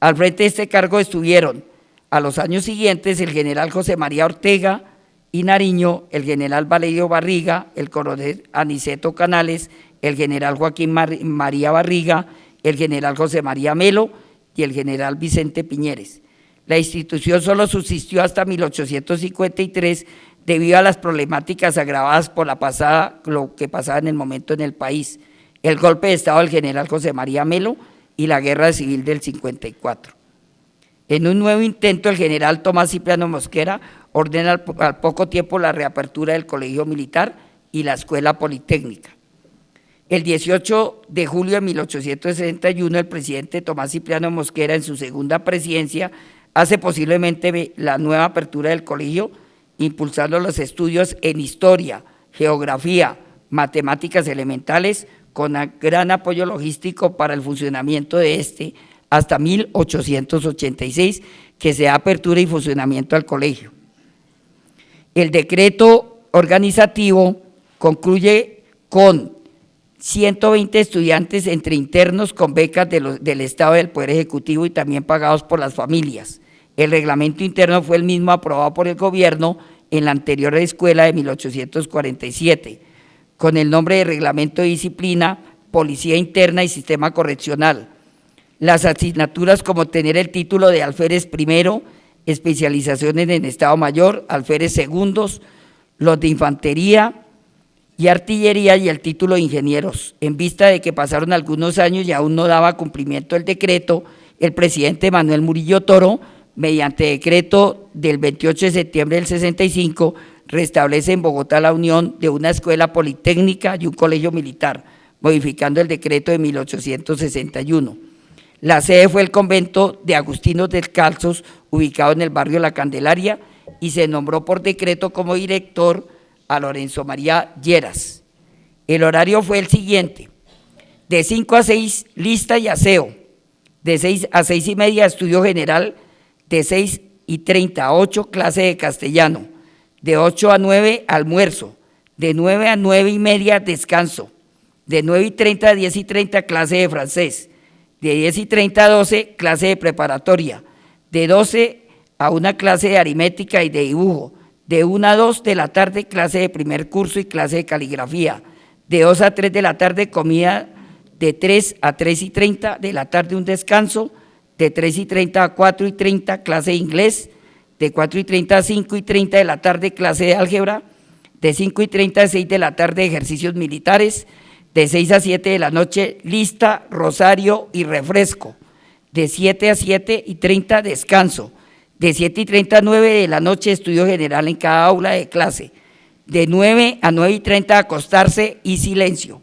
Al frente de este cargo estuvieron a los años siguientes el general José María Ortega y Nariño, el general Valerio Barriga, el coronel Aniceto Canales, el general Joaquín María Barriga, el general José María Melo y el general Vicente Piñeres. La institución solo subsistió hasta 1853 debido a las problemáticas agravadas por lo que pasaba en el momento en el país, el golpe de estado del general José María Melo y la guerra civil del 54. En un nuevo intento, el general Tomás Cipriano Mosquera ordena al poco tiempo la reapertura del colegio militar y la escuela politécnica. El 18 de julio de 1861, el presidente Tomás Cipriano Mosquera, en su segunda presidencia, hace posiblemente la nueva apertura del colegio, impulsando los estudios en historia, geografía, matemáticas elementales, con gran apoyo logístico para el funcionamiento de este, hasta 1886, que se da apertura y funcionamiento al colegio. El decreto organizativo concluye con 120 estudiantes entre internos con becas del Estado y del Poder Ejecutivo y también pagados por las familias. El reglamento interno fue el mismo aprobado por el gobierno en la anterior escuela de 1847, con el nombre de Reglamento de Disciplina, Policía Interna y Sistema Correccional. Las asignaturas como tener el título de alférez primero, especializaciones en Estado Mayor, alférez segundos, los de Infantería y Artillería y el título de ingenieros. En vista de que pasaron algunos años y aún no daba cumplimiento el decreto, el presidente Manuel Murillo Toro, mediante decreto del 28 de septiembre del 65, restablece en Bogotá la unión de una escuela politécnica y un colegio militar, modificando el decreto de 1861. La sede fue el convento de Agustinos Descalzos, ubicado en el barrio La Candelaria, y se nombró por decreto como director a Lorenzo María Lleras. El horario fue el siguiente: de 5 a 6, lista y aseo; de 6 a 6 y media, estudio general; de 6:30 a 8, clase de castellano; de 8 a 9, almuerzo; de 9 a 9 y media, descanso; de 9:30 a 10:30, clase de francés; de 10:30 a 12, clase de preparatoria; de 12 a 1, clase de aritmética y de dibujo; de 1 a 2 de la tarde, clase de primer curso y clase de caligrafía; de 2 a 3 de la tarde, comida; de 3 a 3:30 de la tarde, un descanso; de 3:30 a 4:30, clase de inglés; de 4:30 a 5:30 de la tarde, clase de álgebra; de 5:30 a 6 de la tarde, ejercicios militares; de 6 a 7 de la noche, lista, rosario y refresco; de 7 a 7:30, descanso; de 7:30 a 9 de la noche, estudio general en cada aula de clase; de 9 a 9:30, acostarse y silencio.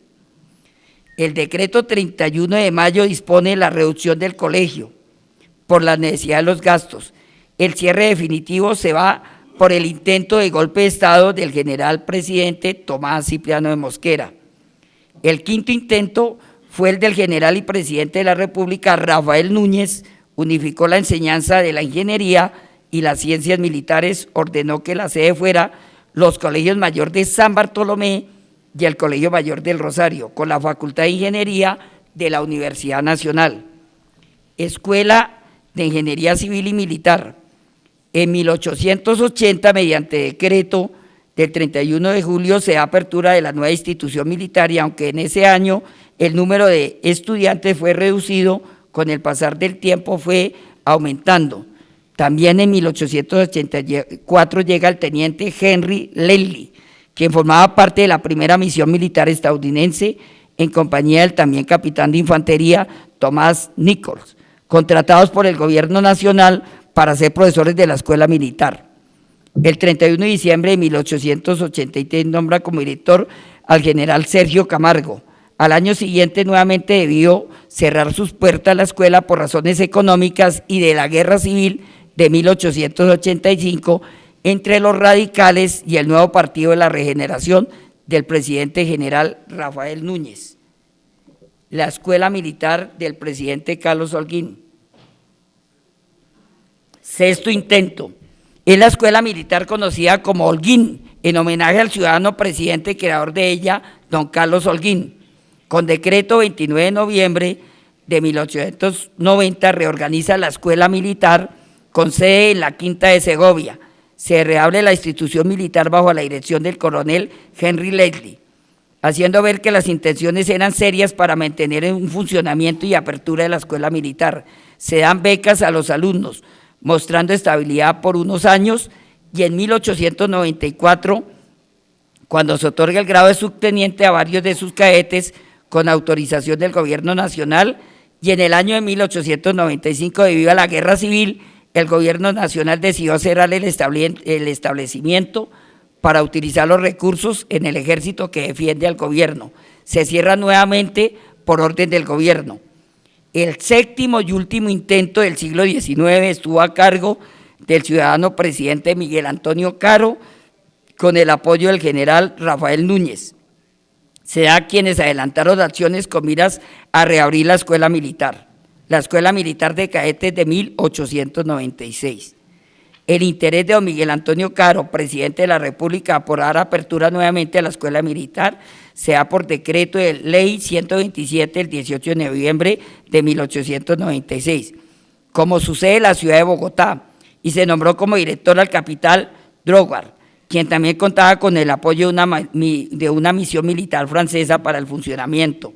El decreto 31 de mayo dispone la reducción del colegio por la necesidad de los gastos. El cierre definitivo se va por el intento de golpe de Estado del general presidente Tomás Cipriano de Mosquera. El quinto intento fue el del general y presidente de la República, Rafael Núñez. Unificó la enseñanza de la ingeniería y las ciencias militares, ordenó que la sede fuera los colegios mayor de San Bartolomé y el Colegio Mayor del Rosario, con la Facultad de Ingeniería de la Universidad Nacional. Escuela de Ingeniería Civil y Militar. En 1880, mediante decreto del 31 de julio, se da apertura de la nueva institución militar, y aunque en ese año el número de estudiantes fue reducido, con el pasar del tiempo fue aumentando. También en 1884 llega el teniente Henry Lenly, quien formaba parte de la primera misión militar estadounidense en compañía del también capitán de infantería Tomás Nichols, contratados por el gobierno nacional para ser profesores de la escuela militar. El 31 de diciembre de 1883 nombra como director al general Sergio Camargo. Al año siguiente nuevamente debió cerrar sus puertas la escuela por razones económicas y de la guerra civil de 1885 entre los radicales y el nuevo Partido de la Regeneración del presidente general Rafael Núñez. La escuela militar del presidente Carlos Holguín. Sexto intento. Es la escuela militar conocida como Holguín, en homenaje al ciudadano presidente creador de ella, don Carlos Holguín. Con decreto 29 de noviembre de 1890 reorganiza la escuela militar con sede en la Quinta de Segovia. Se reabre la institución militar bajo la dirección del coronel Henry Leslie, haciendo ver que las intenciones eran serias para mantener un funcionamiento y apertura de la escuela militar. Se dan becas a los alumnos, mostrando estabilidad por unos años, y en 1894, cuando se otorga el grado de subteniente a varios de sus cadetes con autorización del gobierno nacional, y en el año de 1895, debido a la guerra civil, el gobierno nacional decidió cerrar el establecimiento para utilizar los recursos en el ejército que defiende al gobierno. Se cierra nuevamente por orden del gobierno. El séptimo y último intento del siglo XIX estuvo a cargo del ciudadano presidente Miguel Antonio Caro, con el apoyo del general Rafael Núñez. Se da quienes adelantaron acciones con miras a reabrir la escuela militar de cadetes de 1896. El interés de don Miguel Antonio Caro, presidente de la República, por dar apertura nuevamente a la escuela militar, se da por decreto de ley 127 del 18 de noviembre de 1896. Como sucede en la ciudad de Bogotá, y se nombró como director al capitán Droguard, quien también contaba con el apoyo de una misión militar francesa para el funcionamiento.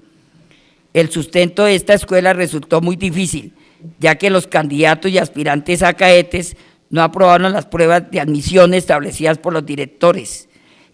El sustento de esta escuela resultó muy difícil, ya que los candidatos y aspirantes a cadetes no aprobaron las pruebas de admisión establecidas por los directores.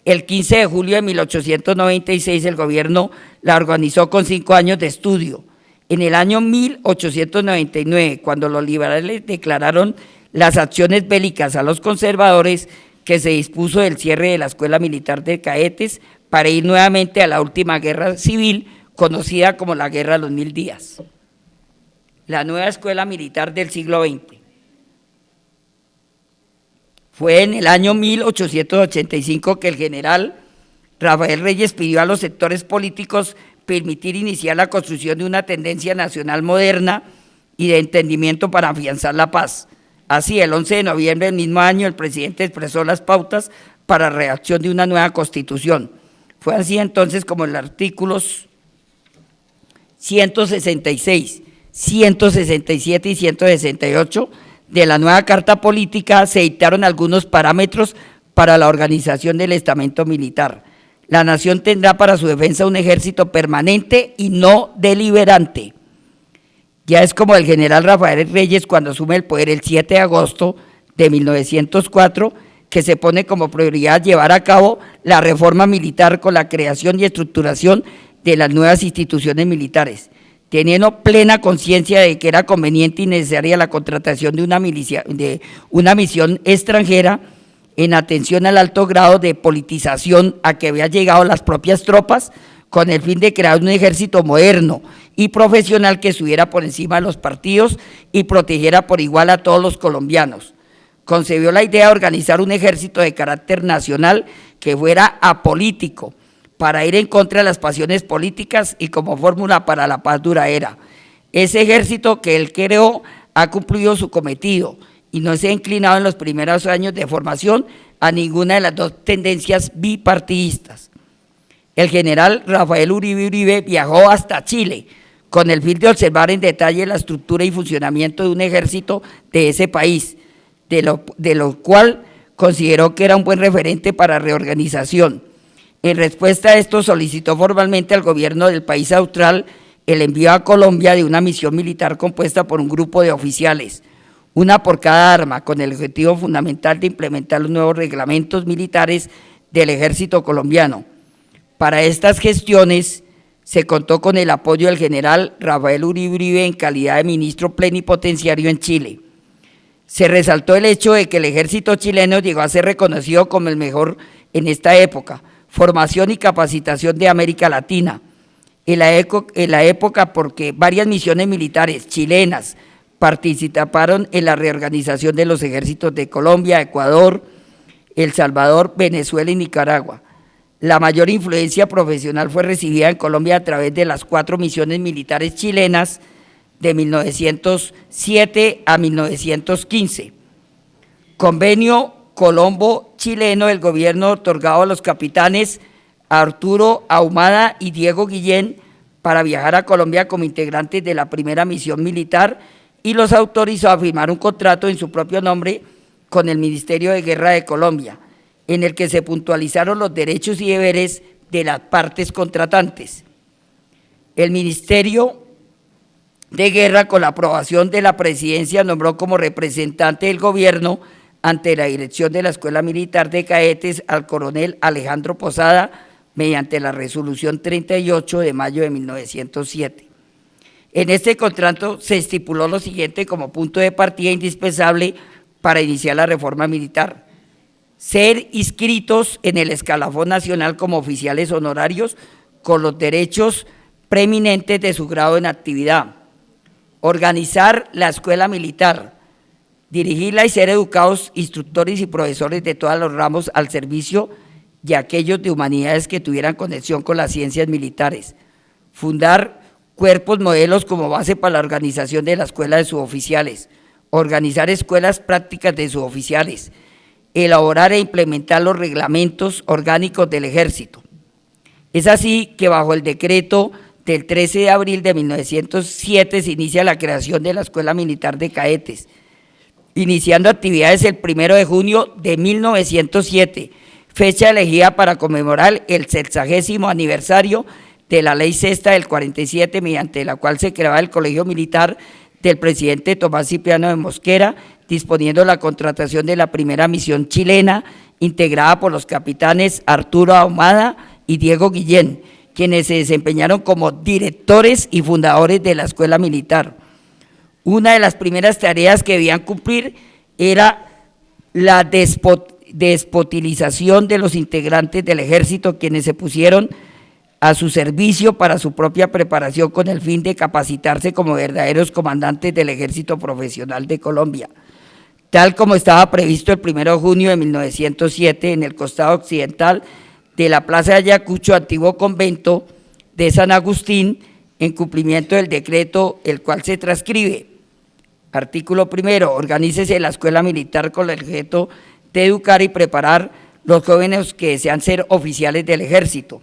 El 15 de julio de 1896 el gobierno la organizó con 5 años de estudio. En el año 1899, cuando los liberales declararon las acciones bélicas a los conservadores, que se dispuso del cierre de la escuela militar de cadetes para ir nuevamente a la última guerra civil, conocida como la Guerra de los 1000 días. La nueva escuela militar del siglo XX. Fue en el año 1885 que el general Rafael Reyes pidió a los sectores políticos permitir iniciar la construcción de una tendencia nacional moderna y de entendimiento para afianzar la paz. Así, el 11 de noviembre del mismo año, el presidente expresó las pautas para la redacción de una nueva constitución. Fue así entonces como en los artículos 166, 167 y 168 de la nueva Carta Política se dictaron algunos parámetros para la organización del estamento militar. La nación tendrá para su defensa un ejército permanente y no deliberante. Ya es como el general Rafael Reyes cuando asume el poder el 7 de agosto de 1904, que se pone como prioridad llevar a cabo la reforma militar con la creación y estructuración de las nuevas instituciones militares, teniendo plena conciencia de que era conveniente y necesaria la contratación de una misión extranjera en atención al alto grado de politización a que había llegado las propias tropas, con el fin de crear un ejército moderno y profesional que estuviera por encima de los partidos y protegiera por igual a todos los colombianos. Concebió la idea de organizar un ejército de carácter nacional que fuera apolítico, para ir en contra de las pasiones políticas y como fórmula para la paz duradera. Ese ejército que él creó ha cumplido su cometido y no se ha inclinado en los primeros años de formación a ninguna de las dos tendencias bipartidistas. El general Rafael Uribe viajó hasta Chile con el fin de observar en detalle la estructura y funcionamiento de un ejército de ese país, de lo cual consideró que era un buen referente para reorganización. En respuesta a esto, solicitó formalmente al gobierno del país austral el envío a Colombia de una misión militar compuesta por un grupo de oficiales, una por cada arma, con el objetivo fundamental de implementar los nuevos reglamentos militares del ejército colombiano. Para estas gestiones Se contó con el apoyo del general Rafael Uribe en calidad de ministro plenipotenciario en Chile. Se resaltó el hecho de que el ejército chileno llegó a ser reconocido como el mejor en esta época, formación y capacitación de América Latina. En la época porque varias misiones militares chilenas participaron en la reorganización de los ejércitos de Colombia, Ecuador, El Salvador, Venezuela y Nicaragua. La mayor influencia profesional fue recibida en Colombia a través de las 4 misiones militares chilenas de 1907 a 1915. Convenio Colombo chileno del gobierno otorgado a los capitanes Arturo Ahumada y Diego Guillén para viajar a Colombia como integrantes de la primera misión militar y los autorizó a firmar un contrato en su propio nombre con el Ministerio de Guerra de Colombia, en el que se puntualizaron los derechos y deberes de las partes contratantes. El Ministerio de Guerra, con la aprobación de la presidencia, nombró como representante del gobierno ante la dirección de la Escuela Militar de Cadetes al coronel Alejandro Posada, mediante la resolución 38 de mayo de 1907. En este contrato se estipuló lo siguiente como punto de partida indispensable para iniciar la reforma militar: ser inscritos en el escalafón nacional como oficiales honorarios con los derechos preeminentes de su grado en actividad, organizar la escuela militar, dirigirla y ser educados instructores y profesores de todos los ramos al servicio de aquellos de humanidades que tuvieran conexión con las ciencias militares, fundar cuerpos modelos como base para la organización de la escuela de suboficiales, organizar escuelas prácticas de suboficiales, elaborar e implementar los reglamentos orgánicos del ejército. Es así que bajo el decreto del 13 de abril de 1907 se inicia la creación de la Escuela Militar de Cadetes, iniciando actividades el 1 de junio de 1907, fecha elegida para conmemorar el 60º aniversario de la Ley Sexta del 47, mediante la cual se creaba el Colegio Militar del presidente Tomás Cipriano de Mosquera, disponiendo la contratación de la primera misión chilena, integrada por los capitanes Arturo Ahumada y Diego Guillén, quienes se desempeñaron como directores y fundadores de la Escuela Militar. Una de las primeras tareas que debían cumplir era la despotilización de los integrantes del ejército, quienes se pusieron a su servicio para su propia preparación con el fin de capacitarse como verdaderos comandantes del ejército profesional de Colombia, tal como estaba previsto el 1 de junio de 1907 en el costado occidental de la Plaza de Ayacucho, antiguo convento de San Agustín, en cumplimiento del decreto, el cual se transcribe. Artículo 1. Organícese la escuela militar con el objeto de educar y preparar los jóvenes que desean ser oficiales del ejército.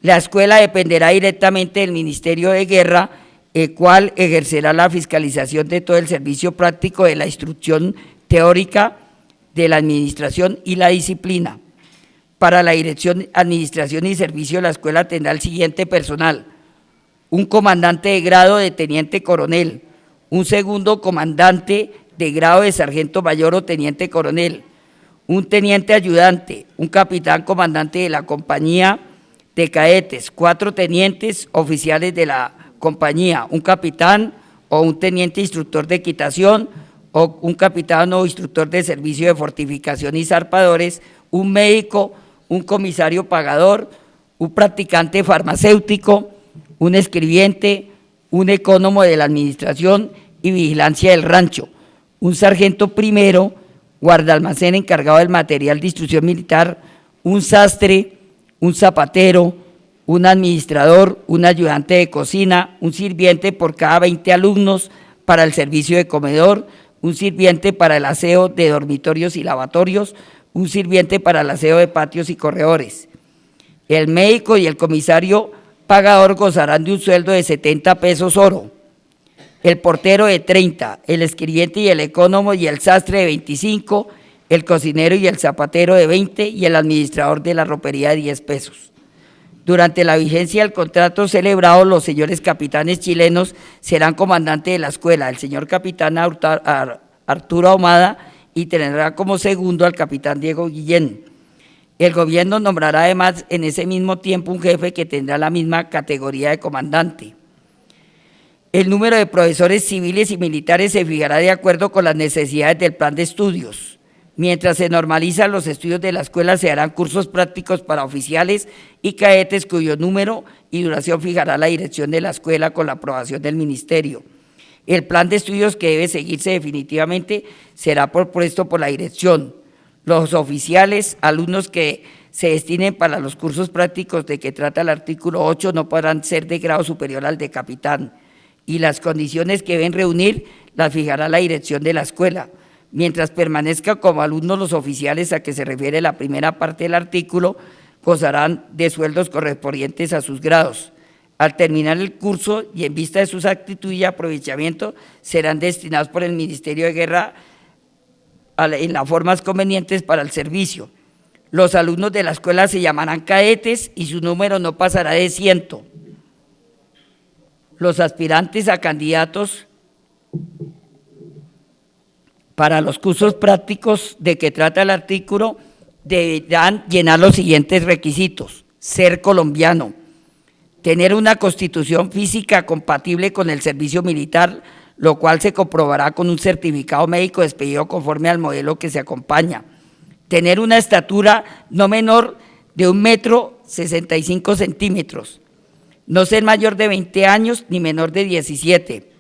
La escuela dependerá directamente del Ministerio de Guerra, el cual ejercerá la fiscalización de todo el servicio práctico de la instrucción teórica, de la administración y la disciplina. Para la dirección, administración y servicio de la escuela tendrá el siguiente personal: un comandante de grado de teniente coronel, un segundo comandante de grado de sargento mayor o teniente coronel, un teniente ayudante, un capitán comandante de la compañía de cadetes, 4 tenientes oficiales de la compañía, un capitán o un teniente instructor de equitación o un capitán o instructor de servicio de fortificación y zarpadores, un médico, un comisario pagador, un practicante farmacéutico, un escribiente, un ecónomo de la administración y vigilancia del rancho, un sargento primero, guardaalmacén encargado del material de instrucción militar, un sastre, un zapatero, un administrador, un ayudante de cocina, un sirviente por cada 20 alumnos para el servicio de comedor, un sirviente para el aseo de dormitorios y lavatorios, un sirviente para el aseo de patios y corredores. El médico y el comisario pagador gozarán de un sueldo de 70 pesos oro, el portero de 30, el escribiente y el ecónomo y el sastre de 25, el cocinero y el zapatero de 20 y el administrador de la ropería de 10 pesos. Durante la vigencia del contrato celebrado, los señores capitanes chilenos serán comandantes de la escuela, el señor capitán Arturo Ahumada, y tendrá como segundo al capitán Diego Guillén. El gobierno nombrará además en ese mismo tiempo un jefe que tendrá la misma categoría de comandante. El número de profesores civiles y militares se fijará de acuerdo con las necesidades del plan de estudios. Mientras se normalizan los estudios de la escuela, se harán cursos prácticos para oficiales y cadetes cuyo número y duración fijará la dirección de la escuela con la aprobación del ministerio. El plan de estudios que debe seguirse definitivamente será propuesto por la dirección. Los oficiales, alumnos que se destinen para los cursos prácticos de que trata el artículo 8 no podrán ser de grado superior al de capitán, y las condiciones que deben reunir las fijará la dirección de la escuela. Mientras permanezcan como alumnos los oficiales a que se refiere la primera parte del artículo, gozarán de sueldos correspondientes a sus grados. Al terminar el curso y en vista de sus actitudes y aprovechamiento, serán destinados por el Ministerio de Guerra en las formas convenientes para el servicio. Los alumnos de la escuela se llamarán cadetes y su número no pasará de 100. Los aspirantes a candidatos para los cursos prácticos de que trata el artículo deberán llenar los siguientes requisitos: ser colombiano, tener una constitución física compatible con el servicio militar, lo cual se comprobará con un certificado médico expedido conforme al modelo que se acompaña, tener una estatura no menor de 1,65 m, no ser mayor de 20 años ni menor de 17,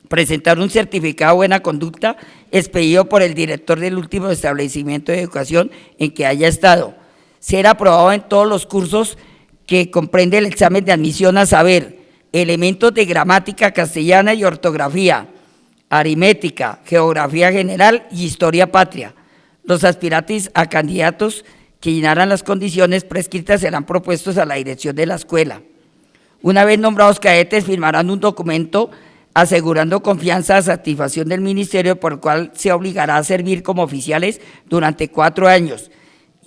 presentar un certificado de buena conducta expedido por el director del último establecimiento de educación en que haya estado, ser aprobado en todos los cursos que comprende el examen de admisión, a saber, elementos de gramática castellana y ortografía, aritmética, geografía general y historia patria. Los aspirantes a candidatos que llenaran las condiciones prescritas serán propuestos a la dirección de la escuela. Una vez nombrados cadetes, firmarán un documento asegurando confianza a satisfacción del ministerio, por el cual se obligará a servir como oficiales durante 4 años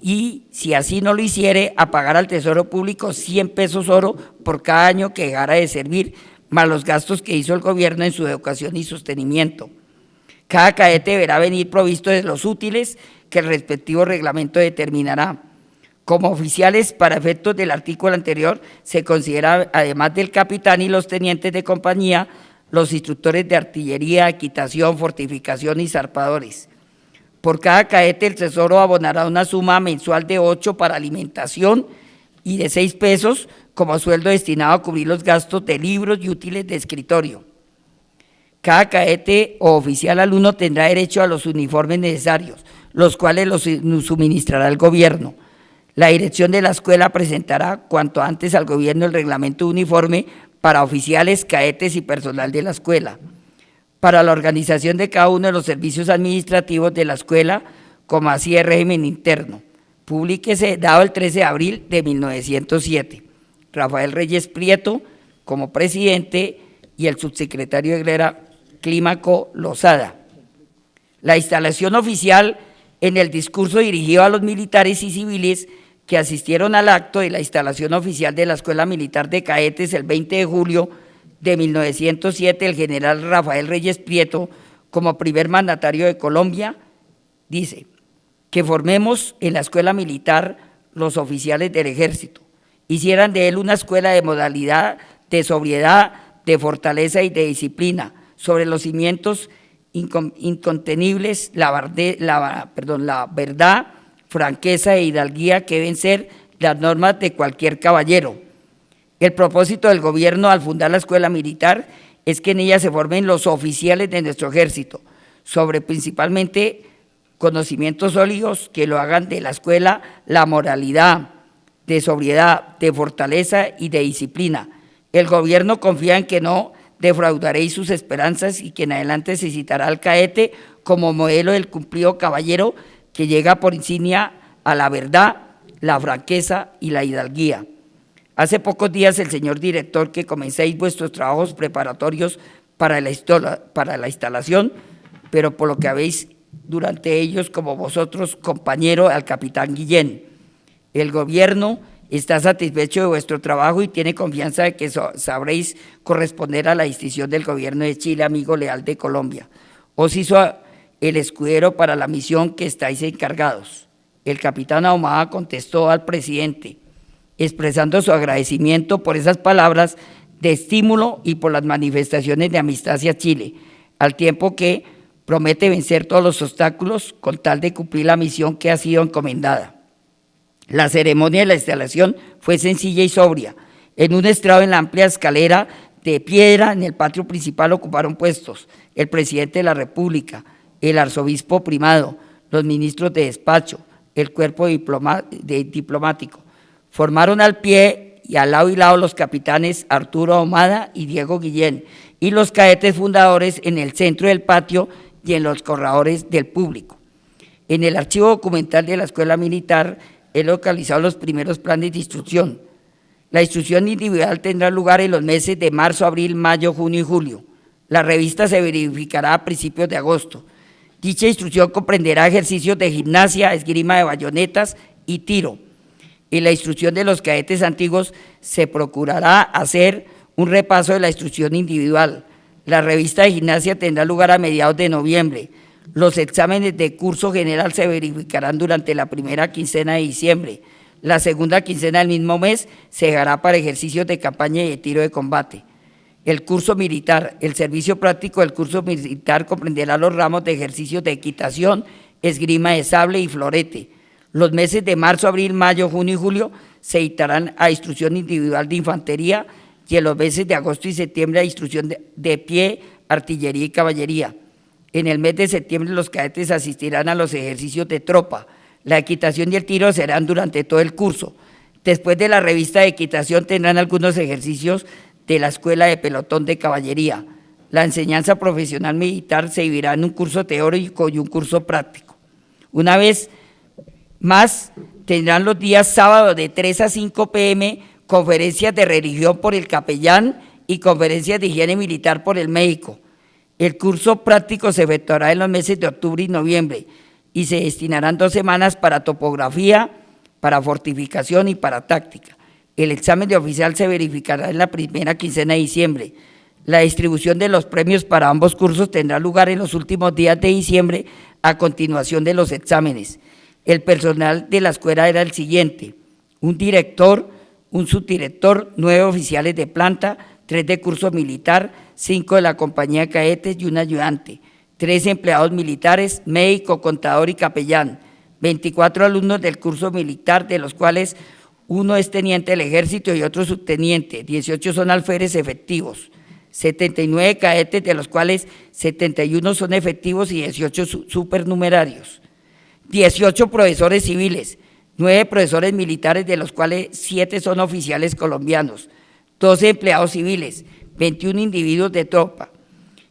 y, si así no lo hiciere, a pagar al Tesoro Público 100 pesos oro por cada año que dejara de servir, más los gastos que hizo el gobierno en su educación y sostenimiento. Cada cadete deberá venir provisto de los útiles que el respectivo reglamento determinará. Como oficiales, para efectos del artículo anterior, se considera, además del capitán y los tenientes de compañía, los instructores de artillería, equitación, fortificación y zarpadores. Por cada cadete, el Tesoro abonará una suma mensual de 8 para alimentación y de 6 pesos como sueldo destinado a cubrir los gastos de libros y útiles de escritorio. Cada cadete o oficial alumno tendrá derecho a los uniformes necesarios, los cuales los suministrará el gobierno. La dirección de la escuela presentará cuanto antes al gobierno el reglamento uniforme para oficiales, cadetes y personal de la escuela. Para la organización de cada uno de los servicios administrativos de la escuela, como así el régimen interno. Publíquese dado el 13 de abril de 1907. Rafael Reyes Prieto como presidente y el subsecretario de Guerra Clímaco Lozada. La instalación oficial en el discurso dirigido a los militares y civiles que asistieron al acto de la instalación oficial de la Escuela Militar de Cadetes el 20 de julio de 1907, el general Rafael Reyes Prieto, como primer mandatario de Colombia, dice que formemos en la Escuela Militar los oficiales del Ejército, hicieran de él una escuela de modalidad, de sobriedad, de fortaleza y de disciplina, sobre los cimientos incontenibles, la verdad, franqueza e hidalguía que deben ser las normas de cualquier caballero. El propósito del gobierno al fundar la escuela militar es que en ella se formen los oficiales de nuestro ejército, sobre principalmente conocimientos sólidos que lo hagan de la escuela la moralidad, de sobriedad, de fortaleza y de disciplina. El gobierno confía en que no defraudaréis sus esperanzas y que en adelante se citará al cadete como modelo del cumplido caballero que llega por insignia a la verdad, la franqueza y la hidalguía. Hace pocos días el señor director, que comencéis vuestros trabajos preparatorios para la instalación, pero por lo que habéis durante ellos como vosotros compañero al capitán Guillén. El gobierno está satisfecho de vuestro trabajo y tiene confianza de que sabréis corresponder a la distinción del gobierno de Chile, amigo leal de Colombia. Os hizo el escudero para la misión que estáis encargados. el capitán Ahumada contestó al presidente, expresando su agradecimiento por esas palabras de estímulo y por las manifestaciones de amistad hacia Chile, al tiempo que promete vencer todos los obstáculos con tal de cumplir la misión que ha sido encomendada. La ceremonia de la instalación fue sencilla y sobria. En un estrado en la amplia escalera de piedra en el patio principal ocuparon puestos el presidente de la República, el arzobispo primado, los ministros de despacho, el cuerpo diplomático. Formaron al pie y al lado y lado los capitanes Arturo Ahumada y Diego Guillén y los cadetes fundadores en el centro del patio y en los corredores del público. En el archivo documental de la Escuela Militar he localizado los primeros planes de instrucción. La instrucción individual tendrá lugar en los meses de marzo, abril, mayo, junio y julio. La revista se verificará a principios de agosto. Dicha instrucción comprenderá ejercicios de gimnasia, esgrima de bayonetas y tiro. En la instrucción de los cadetes antiguos se procurará hacer un repaso de la instrucción individual. La revista de gimnasia tendrá lugar a mediados de noviembre. Los exámenes de curso general se verificarán durante la primera quincena de diciembre. La segunda quincena del mismo mes se dejará para ejercicios de campaña y de tiro de combate. El curso militar, el servicio práctico del curso militar comprenderá los ramos de ejercicios de equitación, esgrima de sable y florete. Los meses de marzo, abril, mayo, junio y julio se dictarán a instrucción individual de infantería y en los meses de agosto y septiembre a instrucción de pie, artillería y caballería. En el mes de septiembre los cadetes asistirán a los ejercicios de tropa. La equitación y el tiro serán durante todo el curso. Después de la revista de equitación tendrán algunos ejercicios de la Escuela de Pelotón de Caballería. La enseñanza profesional militar se dividirá en un curso teórico y un curso práctico. Una vez más, tendrán los días sábados de 3 a 5 p.m. conferencias de religión por el capellán y conferencias de higiene militar por el médico. El curso práctico se efectuará en los meses de octubre y noviembre y se destinarán 2 semanas para topografía, para fortificación y para táctica. El examen de oficial se verificará en la primera quincena de diciembre. La distribución de los premios para ambos cursos tendrá lugar en los últimos días de diciembre a continuación de los exámenes. El personal de la escuela era el siguiente: un director, un subdirector, 9 oficiales de planta, 3 de curso militar, 5 de la compañía de cadetes y un ayudante, 3 empleados militares, médico, contador y capellán, 24 alumnos del curso militar, de los cuales uno es teniente del ejército y otro subteniente, 18 son alférez efectivos, 79 cadetes, de los cuales 71 son efectivos y 18 supernumerarios, 18 profesores civiles, 9 profesores militares, de los cuales 7 son oficiales colombianos, 12 empleados civiles, 21 individuos de tropa.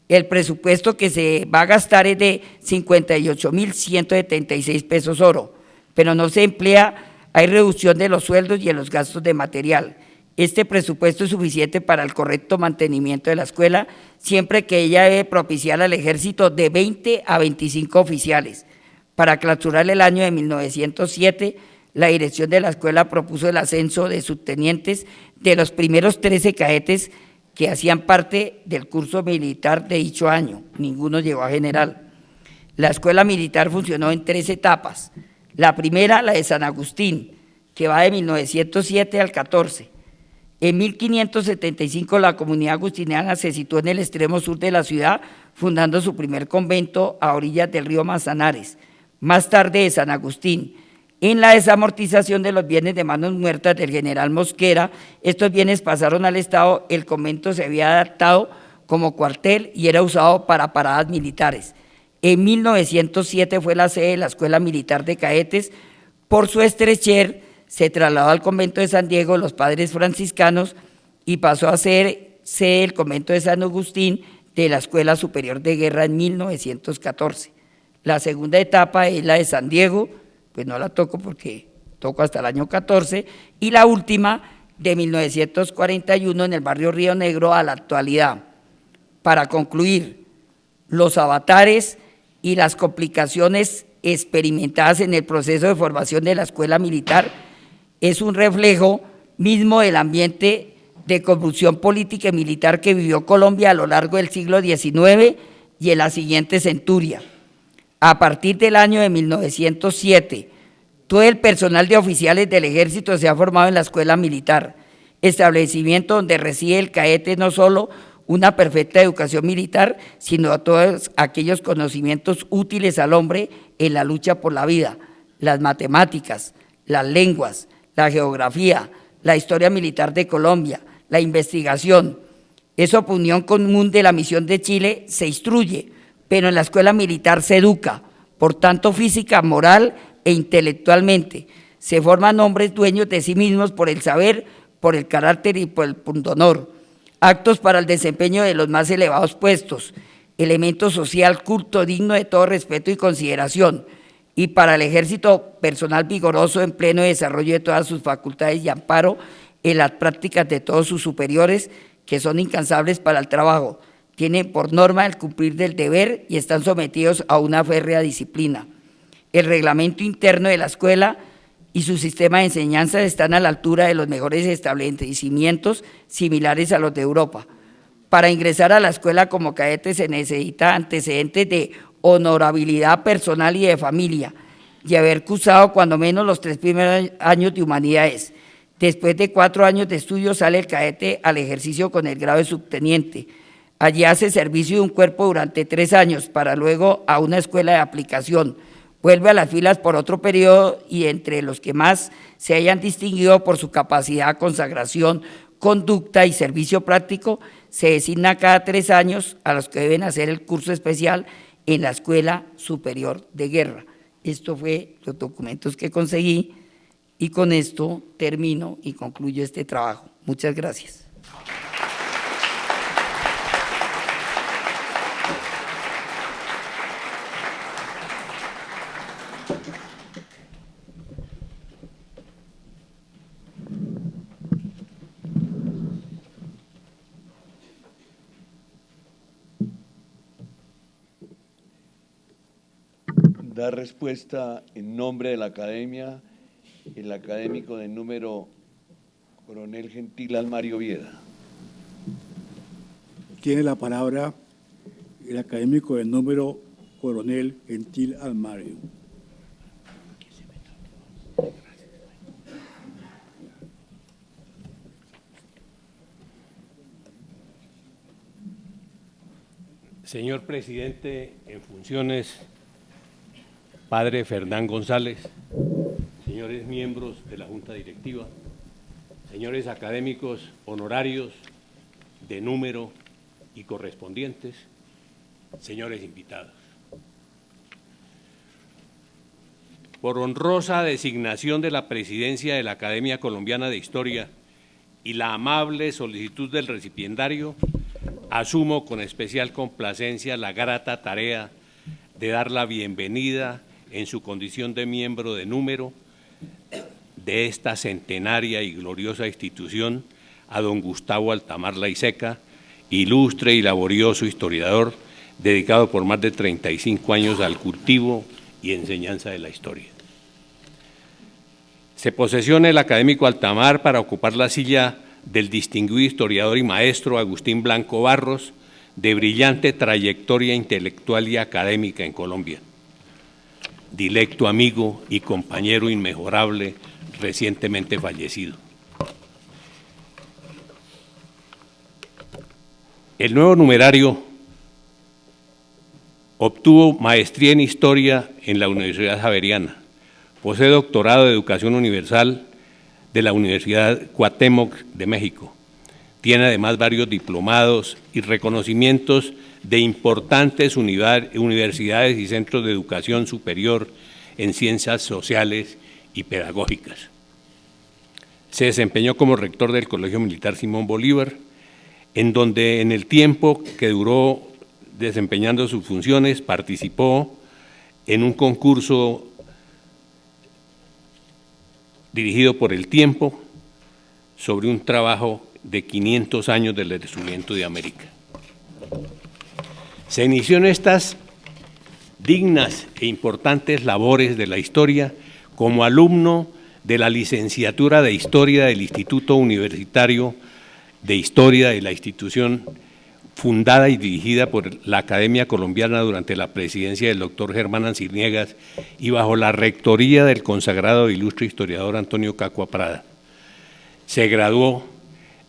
El presupuesto que se va a gastar es de 58.176 pesos oro, pero no se emplea, hay reducción de los sueldos y en los gastos de material. Este presupuesto es suficiente para el correcto mantenimiento de la escuela, siempre que ella debe propiciar al ejército de 20 a 25 oficiales. Para clausurar el año de 1907, la dirección de la escuela propuso el ascenso de subtenientes de los primeros 13 cadetes que hacían parte del curso militar de dicho año. Ninguno llegó a general. La escuela militar funcionó en 3 etapas. La primera, la de San Agustín, que va de 1907 al 14. En 1575 la comunidad agustiniana se situó en el extremo sur de la ciudad, fundando su primer convento a orillas del río Manzanares. Más tarde, de San Agustín. En la desamortización de los bienes de manos muertas del general Mosquera, estos bienes pasaron al Estado, el convento se había adaptado como cuartel y era usado para paradas militares. En 1907 fue la sede de la Escuela Militar de Cadetes. Por su estrechez se trasladó al convento de San Diego los padres franciscanos y pasó a ser sede del convento de San Agustín de la Escuela Superior de Guerra en 1914. La segunda etapa es la de San Diego, pues no la toco porque toco hasta el año 14, y la última de 1941 en el barrio Río Negro a la actualidad. Para concluir, los avatares y las complicaciones experimentadas en el proceso de formación de la escuela militar es un reflejo mismo del ambiente de convulsión política y militar que vivió Colombia a lo largo del siglo XIX y en la siguiente centuria. A partir del año de 1907, Todo el personal de oficiales del Ejército se ha formado en la Escuela Militar, establecimiento donde recibe el cadete no solo una perfecta educación militar, sino a todos aquellos conocimientos útiles al hombre en la lucha por la vida, las matemáticas, las lenguas, la geografía, la historia militar de Colombia, la investigación. Esa opinión común de la misión de Chile se instruye, pero en la escuela militar se educa, por tanto física, moral e intelectualmente. Se forman hombres dueños de sí mismos por el saber, por el carácter y por el pundonor. Actos para el desempeño de los más elevados puestos, elemento social, culto, digno de todo respeto y consideración, y para el ejército personal vigoroso en pleno desarrollo de todas sus facultades y amparo en las prácticas de todos sus superiores, que son incansables para el trabajo, tienen por norma el cumplir del deber y están sometidos a una férrea disciplina. El reglamento interno de la escuela y su sistema de enseñanza están a la altura de los mejores establecimientos similares a los de Europa. Para ingresar a la escuela como cadete se necesita antecedentes de honorabilidad personal y de familia, y haber cursado cuando menos los 3 primeros años de humanidades. Después de 4 años de estudio sale el cadete al ejercicio con el grado de subteniente. Allí hace servicio de un cuerpo durante 3 años, para luego a una escuela de aplicación. Vuelve a las filas por otro periodo y entre los que más se hayan distinguido por su capacidad, consagración, conducta y servicio práctico, se designa cada 3 años a los que deben hacer el curso especial en la Escuela Superior de Guerra. Esto fue los documentos que conseguí y con esto termino y concluyo este trabajo. Muchas gracias. Da respuesta en nombre de la academia el académico de número coronel Gentil Almario Vieda. Tiene la palabra el académico de número coronel Gentil Almario. Señor presidente en funciones, padre Fernán González, señores miembros de la Junta Directiva, señores académicos honorarios de número y correspondientes, señores invitados. Por honrosa designación de la presidencia de la Academia Colombiana de Historia y la amable solicitud del recipiendario, asumo con especial complacencia la grata tarea de dar la bienvenida en su condición de miembro de número de esta centenaria y gloriosa institución a don Gustavo Altamar Laiseca, ilustre y laborioso historiador, dedicado por más de 35 años al cultivo y enseñanza de la historia. Se posesiona el académico Altamar para ocupar la silla del distinguido historiador y maestro Agustín Blanco Barros, de brillante trayectoria intelectual y académica en Colombia. Dilecto amigo y compañero inmejorable, recientemente fallecido. El nuevo numerario obtuvo maestría en Historia en la Universidad Javeriana, posee doctorado de Educación Universal de la Universidad Cuauhtémoc de México. Tiene además varios diplomados y reconocimientos de importantes universidades y centros de educación superior en ciencias sociales y pedagógicas. Se desempeñó como rector del Colegio Militar Simón Bolívar, en donde en el tiempo que duró desempeñando sus funciones participó en un concurso dirigido por El Tiempo sobre un trabajo de 500 años del descubrimiento de América. Se inició en estas dignas e importantes labores de la historia como alumno de la licenciatura de Historia del Instituto Universitario de Historia de la institución fundada y dirigida por la Academia Colombiana durante la presidencia del doctor Germán Arciniegas y bajo la rectoría del consagrado e ilustre historiador Antonio Cacua Prada. Se graduó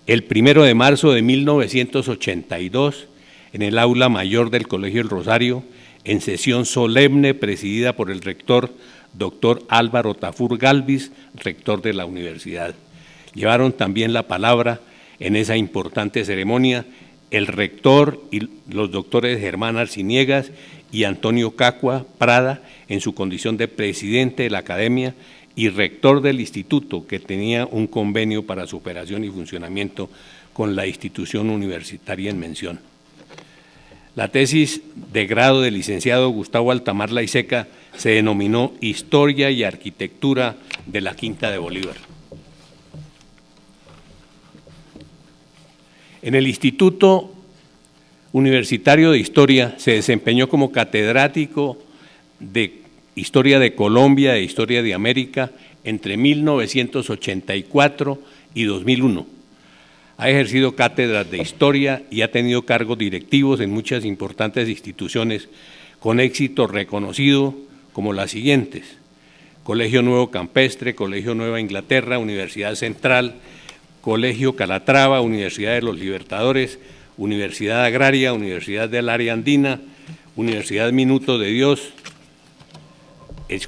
el 1 de marzo de 1982 en el aula mayor del Colegio El Rosario, en sesión solemne presidida por el rector doctor Álvaro Tafur Galvis, rector de la universidad. Llevaron también la palabra en esa importante ceremonia el rector y los doctores Germán Arciniegas y Antonio Cacua Prada en su condición de presidente de la academia y rector del instituto, que tenía un convenio para su operación y funcionamiento con la institución universitaria en mención. La tesis de grado del licenciado Gustavo Altamar Laiseca se denominó Historia y Arquitectura de la Quinta de Bolívar. En el Instituto Universitario de Historia se desempeñó como catedrático de Historia de Colombia e Historia de América entre 1984 y 2001. Ha ejercido cátedras de Historia y ha tenido cargos directivos en muchas importantes instituciones con éxito reconocido, como las siguientes: Colegio Nuevo Campestre, Colegio Nueva Inglaterra, Universidad Central, Colegio Calatrava, Universidad de los Libertadores, Universidad Agraria, Universidad del Área Andina, Universidad Minuto de Dios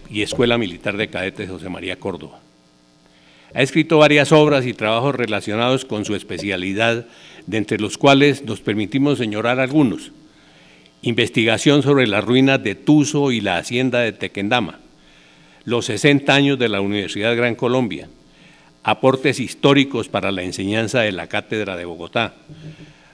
y Escuela Militar de Cadetes José María Córdoba. Ha escrito varias obras y trabajos relacionados con su especialidad, de entre los cuales nos permitimos señalar algunos: Investigación sobre las ruinas de Tuzo y la hacienda de Tequendama, los 60 años de la Universidad Gran Colombia, Aportes históricos para la enseñanza de la Cátedra de Bogotá,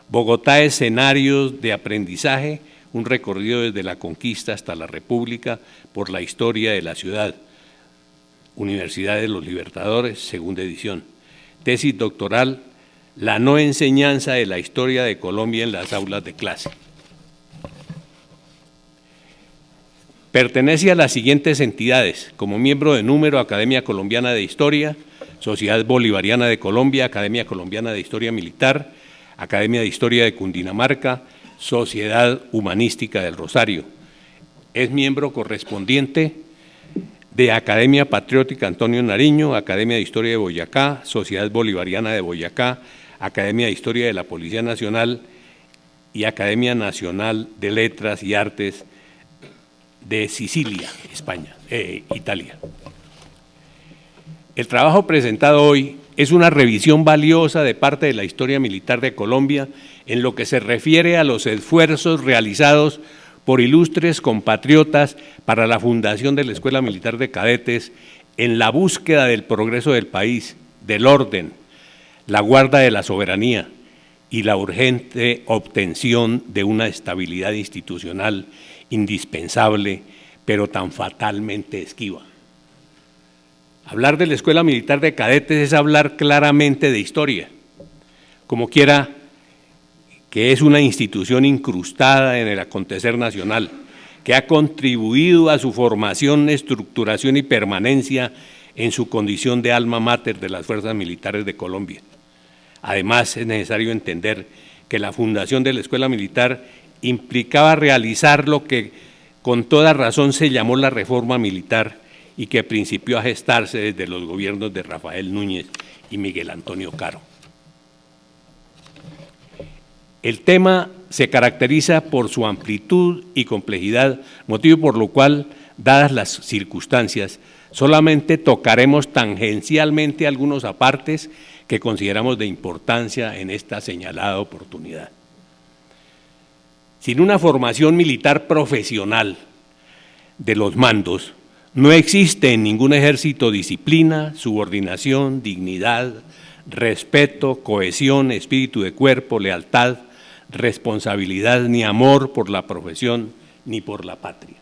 Bogotá, escenarios de aprendizaje, un recorrido desde la conquista hasta la República por la historia de la ciudad, Universidad de los Libertadores, segunda edición. Tesis doctoral, la no enseñanza de la historia de Colombia en las aulas de clase. Pertenece a las siguientes entidades: como miembro de número, Academia Colombiana de Historia, Sociedad Bolivariana de Colombia, Academia Colombiana de Historia Militar, Academia de Historia de Cundinamarca, Sociedad Humanística del Rosario. Es miembro correspondiente de Academia Patriótica Antonio Nariño, Academia de Historia de Boyacá, Sociedad Bolivariana de Boyacá, Academia de Historia de la Policía Nacional y Academia Nacional de Letras y Artes de Sicilia, España, Italia. El trabajo presentado hoy es una revisión valiosa de parte de la historia militar de Colombia en lo que se refiere a los esfuerzos realizados por ilustres compatriotas para la fundación de la Escuela Militar de Cadetes en la búsqueda del progreso del país, del orden, la guarda de la soberanía y la urgente obtención de una estabilidad institucional indispensable, pero tan fatalmente esquiva. Hablar de la Escuela Militar de Cadetes es hablar claramente de historia, como quiera que es una institución incrustada en el acontecer nacional, que ha contribuido a su formación, estructuración y permanencia en su condición de alma mater de las fuerzas militares de Colombia. Además, es necesario entender que la fundación de la Escuela Militar implicaba realizar lo que con toda razón se llamó la reforma militar y que principió a gestarse desde los gobiernos de Rafael Núñez y Miguel Antonio Caro. El tema se caracteriza por su amplitud y complejidad, motivo por lo cual, dadas las circunstancias, solamente tocaremos tangencialmente algunos apartes que consideramos de importancia en esta señalada oportunidad. Sin una formación militar profesional de los mandos, no existe en ningún ejército disciplina, subordinación, dignidad, respeto, cohesión, espíritu de cuerpo, lealtad, responsabilidad ni amor por la profesión ni por la patria.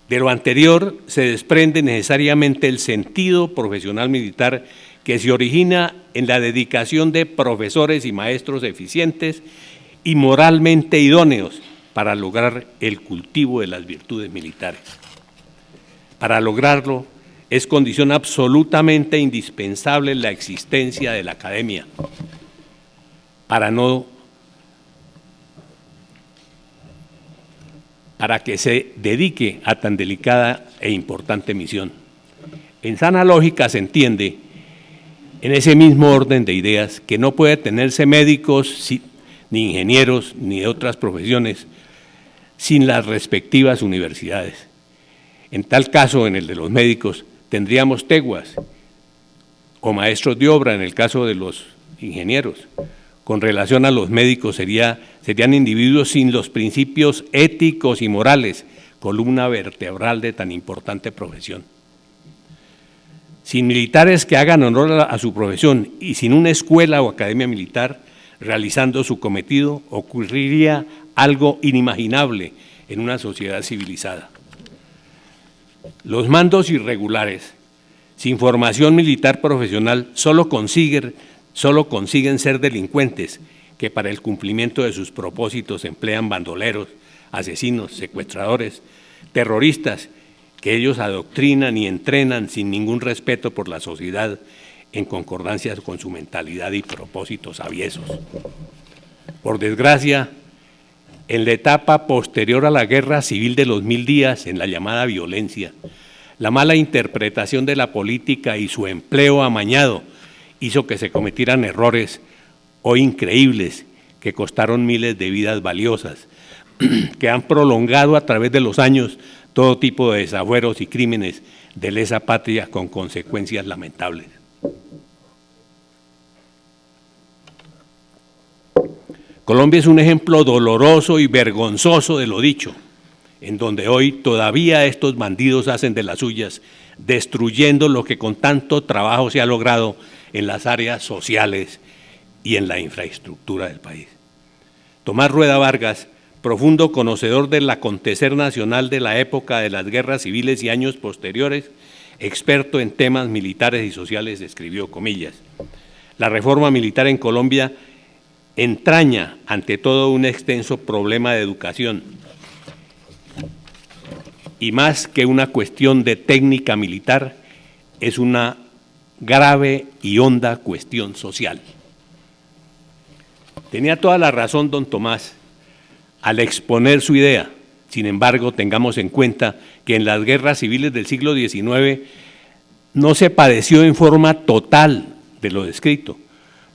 De lo anterior se desprende necesariamente el sentido profesional militar que se origina en la dedicación de profesores y maestros eficientes y moralmente idóneos para lograr el cultivo de las virtudes militares. Para lograrlo, es condición absolutamente indispensable la existencia de la academia, para no para que se dedique a tan delicada e importante misión. En sana lógica se entiende, en ese mismo orden de ideas, que no puede tenerse médicos, ni ingenieros, ni de otras profesiones, sin las respectivas universidades. En tal caso, en el de los médicos, tendríamos teguas o maestros de obra en el caso de los ingenieros. Con relación a los médicos, serían individuos sin los principios éticos y morales, columna vertebral de tan importante profesión. Sin militares que hagan honor a su profesión y sin una escuela o academia militar realizando su cometido, ocurriría algo inimaginable en una sociedad civilizada. Los mandos irregulares, sin formación militar profesional, solo consiguen ser delincuentes que para el cumplimiento de sus propósitos emplean bandoleros, asesinos, secuestradores, terroristas, que ellos adoctrinan y entrenan sin ningún respeto por la sociedad en concordancia con su mentalidad y propósitos aviesos. Por desgracia, en la etapa posterior a la guerra civil de los 1000 días, en la llamada violencia, la mala interpretación de la política y su empleo amañado hizo que se cometieran errores hoy increíbles que costaron miles de vidas valiosas, que han prolongado a través de los años todo tipo de desafueros y crímenes de lesa patria con consecuencias lamentables. Colombia es un ejemplo doloroso y vergonzoso de lo dicho, en donde hoy todavía estos bandidos hacen de las suyas, destruyendo lo que con tanto trabajo se ha logrado en las áreas sociales y en la infraestructura del país. Tomás Rueda Vargas, profundo conocedor del acontecer nacional de la época de las guerras civiles y años posteriores, experto en temas militares y sociales, escribió, comillas, la reforma militar en Colombia entraña ante todo un extenso problema de educación y más que una cuestión de técnica militar, es una grave y honda cuestión social. Tenía toda la razón don Tomás al exponer su idea. Sin embargo, tengamos en cuenta que en las guerras civiles del siglo XIX no se padeció en forma total de lo descrito,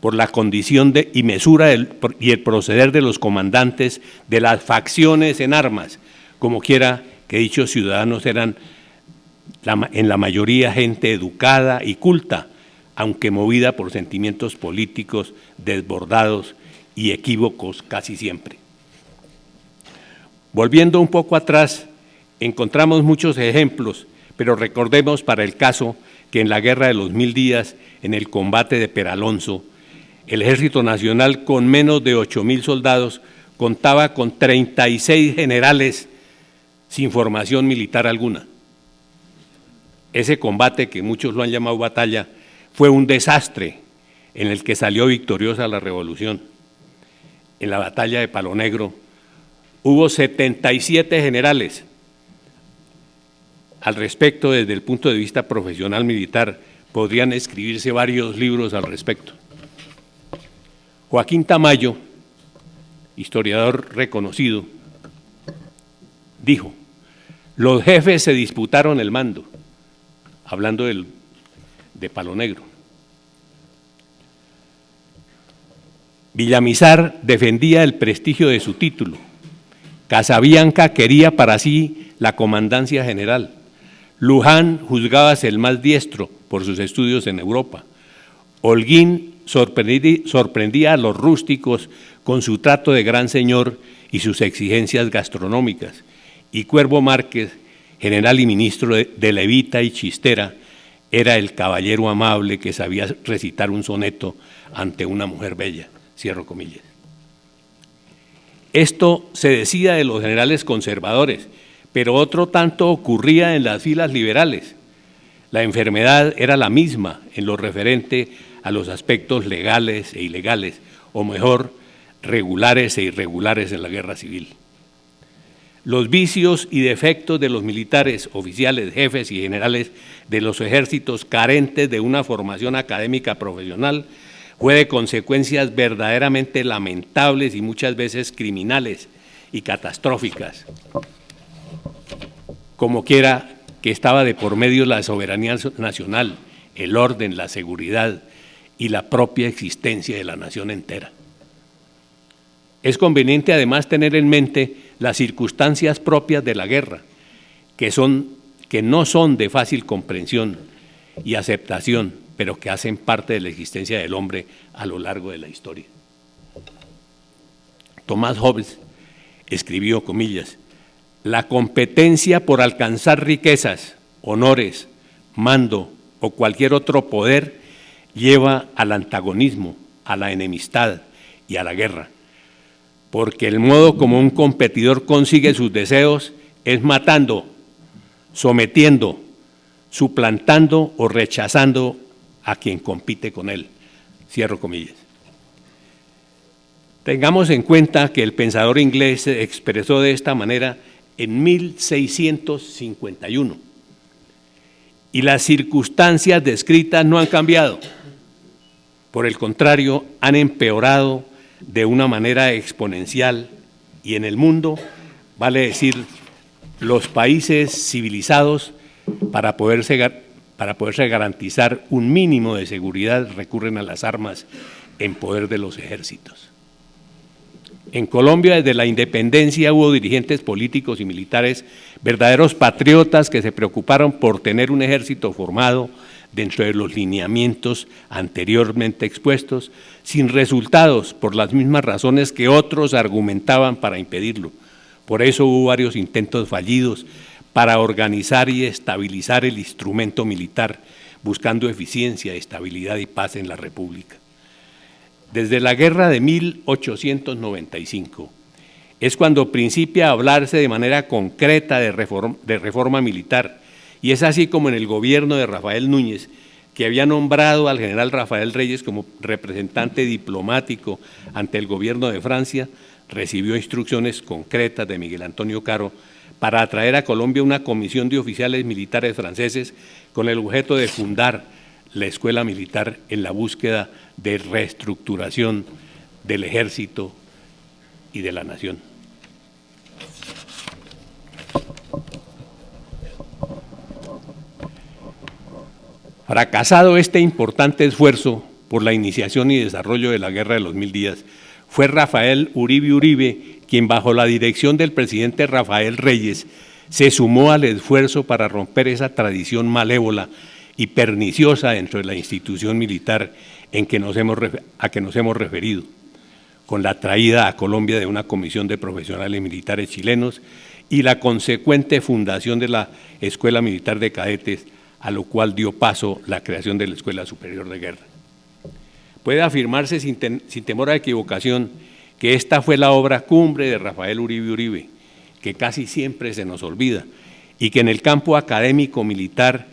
por la condición y mesura y el proceder de los comandantes de las facciones en armas, como quiera que dichos ciudadanos eran en la mayoría gente educada y culta, aunque movida por sentimientos políticos desbordados y equívocos casi siempre. Volviendo un poco atrás, encontramos muchos ejemplos, pero recordemos para el caso que en la Guerra de los 1000 días, en el combate de Peralonso, el Ejército Nacional, con menos de 8.000 soldados, contaba con 36 generales sin formación militar alguna. Ese combate, que muchos lo han llamado batalla, fue un desastre en el que salió victoriosa la revolución. En la batalla de Palo Negro hubo 77 generales. Al respecto, desde el punto de vista profesional militar, podrían escribirse varios libros al respecto. Joaquín Tamayo, historiador reconocido, dijo, los jefes se disputaron el mando, hablando de Palo Negro. Villamizar defendía el prestigio de su título, Casabianca quería para sí la comandancia general, Luján juzgaba ser el más diestro por sus estudios en Europa, Holguín sorprendía a los rústicos con su trato de gran señor y sus exigencias gastronómicas, y Cuervo Márquez, general y ministro de Levita y Chistera, era el caballero amable que sabía recitar un soneto ante una mujer bella, cierro comillas. Esto se decía de los generales conservadores, pero otro tanto ocurría en las filas liberales. La enfermedad era la misma en lo referente a los aspectos legales e ilegales, o mejor, regulares e irregulares en la guerra civil. Los vicios y defectos de los militares, oficiales, jefes y generales de los ejércitos carentes de una formación académica profesional fue de consecuencias verdaderamente lamentables y muchas veces criminales y catastróficas. como quiera que estaba de por medio la soberanía nacional, el orden, la seguridad y la propia existencia de la nación entera. Es conveniente además tener en mente las circunstancias propias de la guerra, que no son de fácil comprensión y aceptación, pero que hacen parte de la existencia del hombre a lo largo de la historia. Thomas Hobbes escribió, comillas, la competencia por alcanzar riquezas, honores, mando o cualquier otro poder lleva al antagonismo, a la enemistad y a la guerra, porque el modo como un competidor consigue sus deseos es matando, sometiendo, suplantando o rechazando a quien compite con él. Cierro comillas. Tengamos en cuenta que el pensador inglés se expresó de esta manera en 1651 y las circunstancias descritas no han cambiado. Por el contrario, han empeorado de una manera exponencial y en el mundo, vale decir, los países civilizados, para poderse garantizar un mínimo de seguridad, recurren a las armas en poder de los ejércitos. En Colombia, desde la independencia, hubo dirigentes políticos y militares, verdaderos patriotas que se preocuparon por tener un ejército formado dentro de los lineamientos anteriormente expuestos, sin resultados, por las mismas razones que otros argumentaban para impedirlo. Por eso hubo varios intentos fallidos para organizar y estabilizar el instrumento militar, buscando eficiencia, estabilidad y paz en la República. Desde la guerra de 1895 es cuando principia a hablarse de manera concreta de reforma militar, y es así como en el gobierno de Rafael Núñez, que había nombrado al general Rafael Reyes como representante diplomático ante el gobierno de Francia, recibió instrucciones concretas de Miguel Antonio Caro para atraer a Colombia una comisión de oficiales militares franceses con el objeto de fundar la escuela militar en la búsqueda de reestructuración del ejército y de la nación. Fracasado este importante esfuerzo por la iniciación y desarrollo de la Guerra de los 1000 días, fue Rafael Uribe Uribe quien, bajo la dirección del presidente Rafael Reyes, se sumó al esfuerzo para romper esa tradición malévola y perniciosa dentro de la institución militar a que nos hemos referido, con la traída a Colombia de una comisión de profesionales militares chilenos y la consecuente fundación de la Escuela Militar de Cadetes, a lo cual dio paso la creación de la Escuela Superior de Guerra. Puede afirmarse sin temor a equivocación que esta fue la obra cumbre de Rafael Uribe Uribe, que casi siempre se nos olvida, y que en el campo académico militar,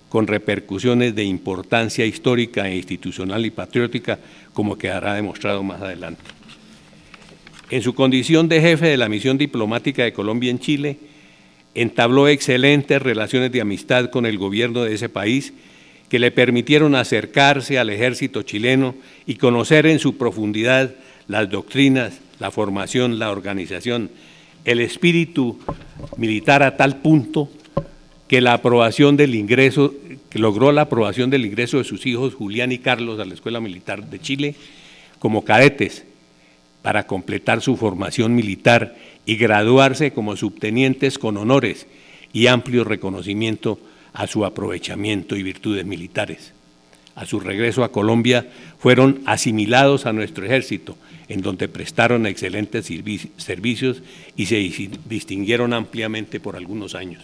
con repercusiones de importancia histórica e institucional y patriótica, como quedará demostrado más adelante. En su condición de jefe de la misión diplomática de Colombia en Chile, entabló excelentes relaciones de amistad con el gobierno de ese país, que le permitieron acercarse al ejército chileno y conocer en su profundidad las doctrinas, la formación, la organización, el espíritu militar, a tal punto que logró la aprobación del ingreso de sus hijos Julián y Carlos a la Escuela Militar de Chile como cadetes para completar su formación militar y graduarse como subtenientes con honores y amplio reconocimiento a su aprovechamiento y virtudes militares. A su regreso a Colombia fueron asimilados a nuestro ejército, en donde prestaron excelentes servicios y se distinguieron ampliamente por algunos años.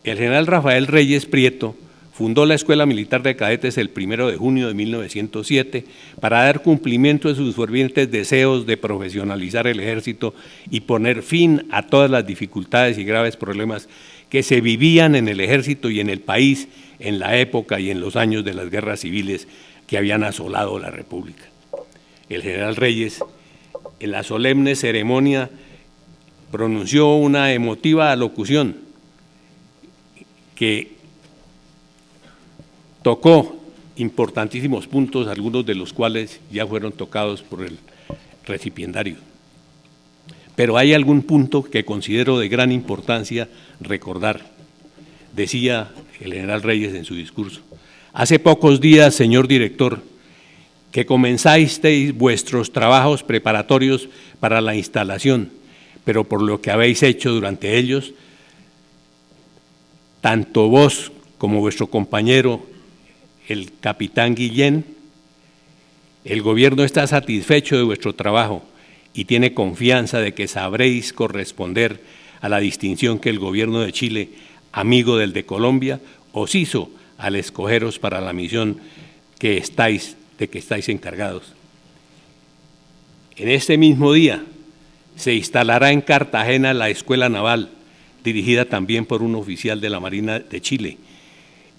El general Rafael Reyes Prieto fundó la Escuela Militar de Cadetes el 1 de junio de 1907 para dar cumplimiento a sus fervientes deseos de profesionalizar el ejército y poner fin a todas las dificultades y graves problemas que se vivían en el ejército y en el país en la época y en los años de las guerras civiles que habían asolado la República. El general Reyes, en la solemne ceremonia, pronunció una emotiva alocución que tocó importantísimos puntos, algunos de los cuales ya fueron tocados por el recipiendario. pero hay algún punto que considero de gran importancia recordar. Decía el general Reyes en su discurso: hace pocos días, señor director, que comenzasteis vuestros trabajos preparatorios para la instalación, pero por lo que habéis hecho durante ellos, tanto vos como vuestro compañero, el capitán Guillén, el gobierno está satisfecho de vuestro trabajo y tiene confianza de que sabréis corresponder a la distinción que el gobierno de Chile, amigo del de Colombia, os hizo al escogeros para la misión de que estáis encargados. En este mismo día se instalará en Cartagena la Escuela Naval, dirigida también por un oficial de la Marina de Chile,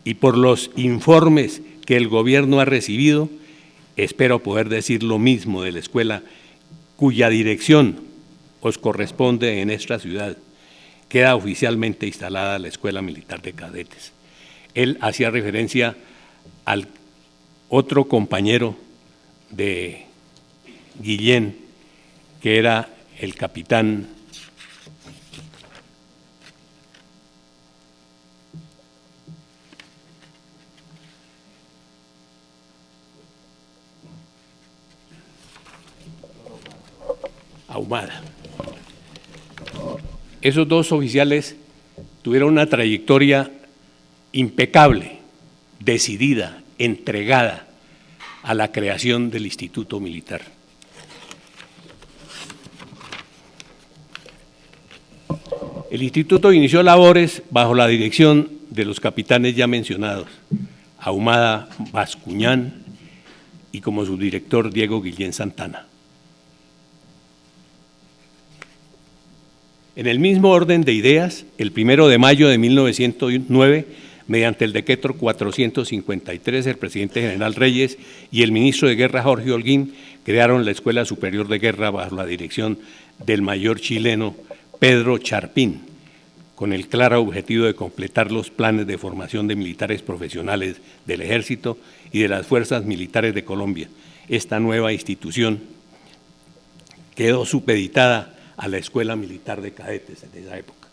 y por los informes que el gobierno ha recibido, espero poder decir lo mismo de la escuela cuya dirección os corresponde en esta ciudad. Queda oficialmente instalada la Escuela Militar de Cadetes. Él hacía referencia al otro compañero de Guillén, que era el capitán Ahumada. Esos dos oficiales tuvieron una trayectoria impecable, decidida, entregada a la creación del Instituto Militar. El instituto inició labores bajo la dirección de los capitanes ya mencionados, Ahumada Bascuñán, y como subdirector Diego Guillén Santana. En el mismo orden de ideas, el 1 de mayo de 1909, mediante el decreto 453, el presidente general Reyes y el ministro de Guerra Jorge Holguín crearon la Escuela Superior de Guerra bajo la dirección del mayor chileno Pedro Charpín, con el claro objetivo de completar los planes de formación de militares profesionales del Ejército y de las Fuerzas Militares de Colombia. Esta nueva institución quedó supeditada a la Escuela Militar de Cadetes en esa época.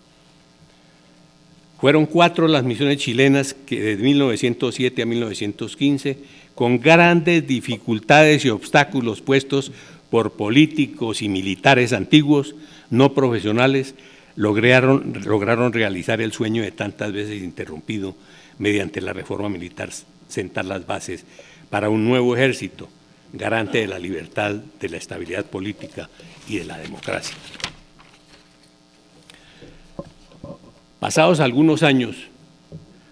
Fueron 4 las misiones chilenas que desde 1907 a 1915, con grandes dificultades y obstáculos puestos por políticos y militares antiguos, no profesionales, lograron realizar el sueño de tantas veces interrumpido mediante la reforma militar, sentar las bases para un nuevo ejército, garante de la libertad, de la estabilidad política y de la democracia. Pasados algunos años,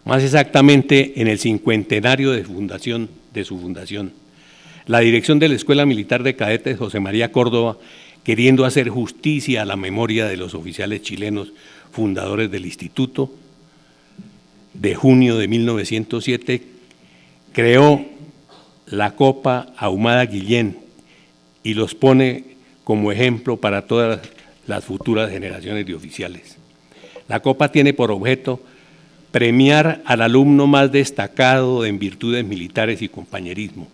más exactamente en el 50º de su fundación, la dirección de la Escuela Militar de Cadetes José María Córdoba, queriendo hacer justicia a la memoria de los oficiales chilenos fundadores del instituto, de junio de 1907, creó la Copa Ahumada Guillén y los pone como ejemplo para todas las futuras generaciones de oficiales. La Copa tiene por objeto premiar al alumno más destacado en virtudes militares y compañerismo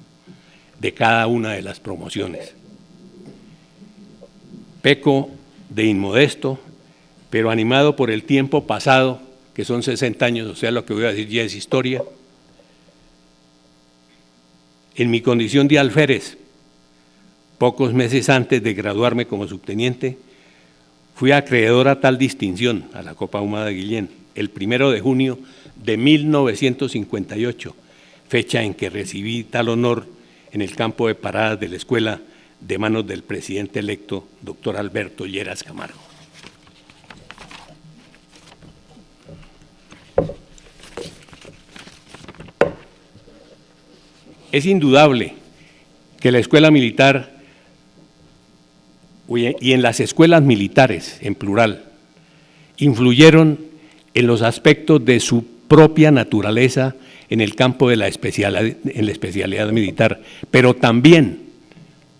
de cada una de las promociones. Peco de inmodesto, pero animado por el tiempo pasado, que son 60 años, o sea, lo que voy a decir ya es historia. En mi condición de alférez, pocos meses antes de graduarme como subteniente, fui acreedor a tal distinción, a la Copa Ahumada Guillén, el 1 de junio de 1958, fecha en que recibí tal honor en el campo de paradas de la escuela de manos del presidente electo, doctor Alberto Lleras Camargo. Es indudable que la escuela militar y en las escuelas militares, en plural, influyeron en los aspectos de su propia naturaleza en el campo de la especialidad militar, pero también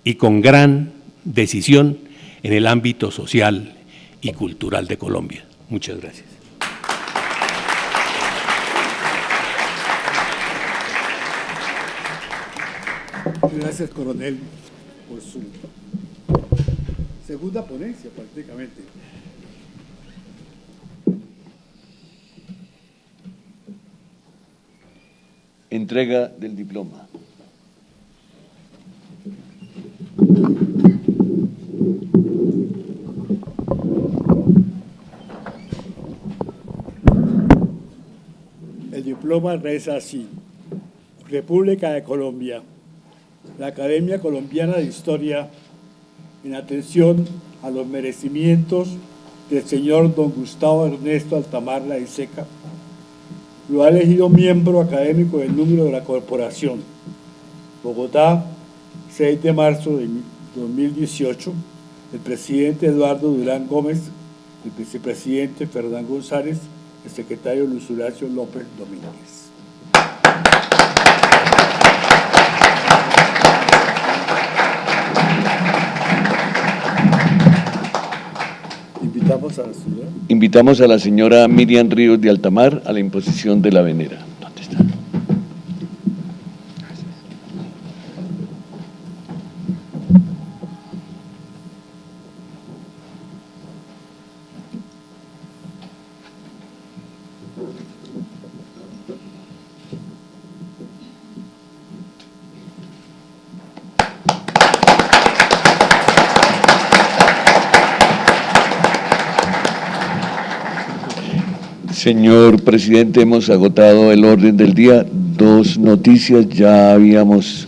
y con gran decisión en el ámbito social y cultural de Colombia. Muchas gracias. Gracias, coronel, por su segunda ponencia prácticamente. Entrega del diploma. El diploma reza así: República de Colombia, la Academia Colombiana de Historia, en atención a los merecimientos del señor don Gustavo Ernesto Altamar Laiseca, lo ha elegido miembro académico del número de la corporación. Bogotá, 6 de marzo de 2018, el presidente Eduardo Durán Gómez, el vicepresidente Fernán González, el secretario Luis Horacio López Domínguez. Invitamos a la señora Miriam Ríos de Altamar a la imposición de la venera. ¿Dónde está? Señor presidente, hemos agotado el orden del día. 2 noticias. Ya habíamos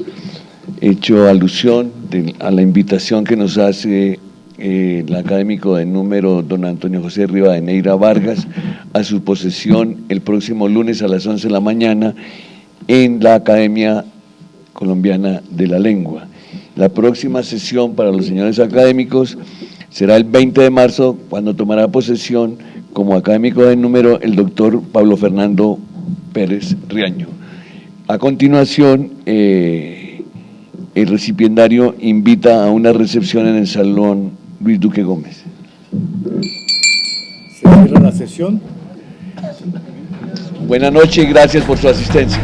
hecho alusión a la invitación que nos hace el académico de número don Antonio José Rivadeneira Vargas a su posesión el próximo lunes a las 11 de la mañana en la Academia Colombiana de la Lengua. La próxima sesión para los señores académicos será el 20 de marzo, cuando tomará posesión como académico de número el doctor Pablo Fernando Pérez Riaño. A continuación, el recipiendario invita a una recepción en el Salón Luis Duque Gómez. Se cierra la sesión. Buenas noches y gracias por su asistencia.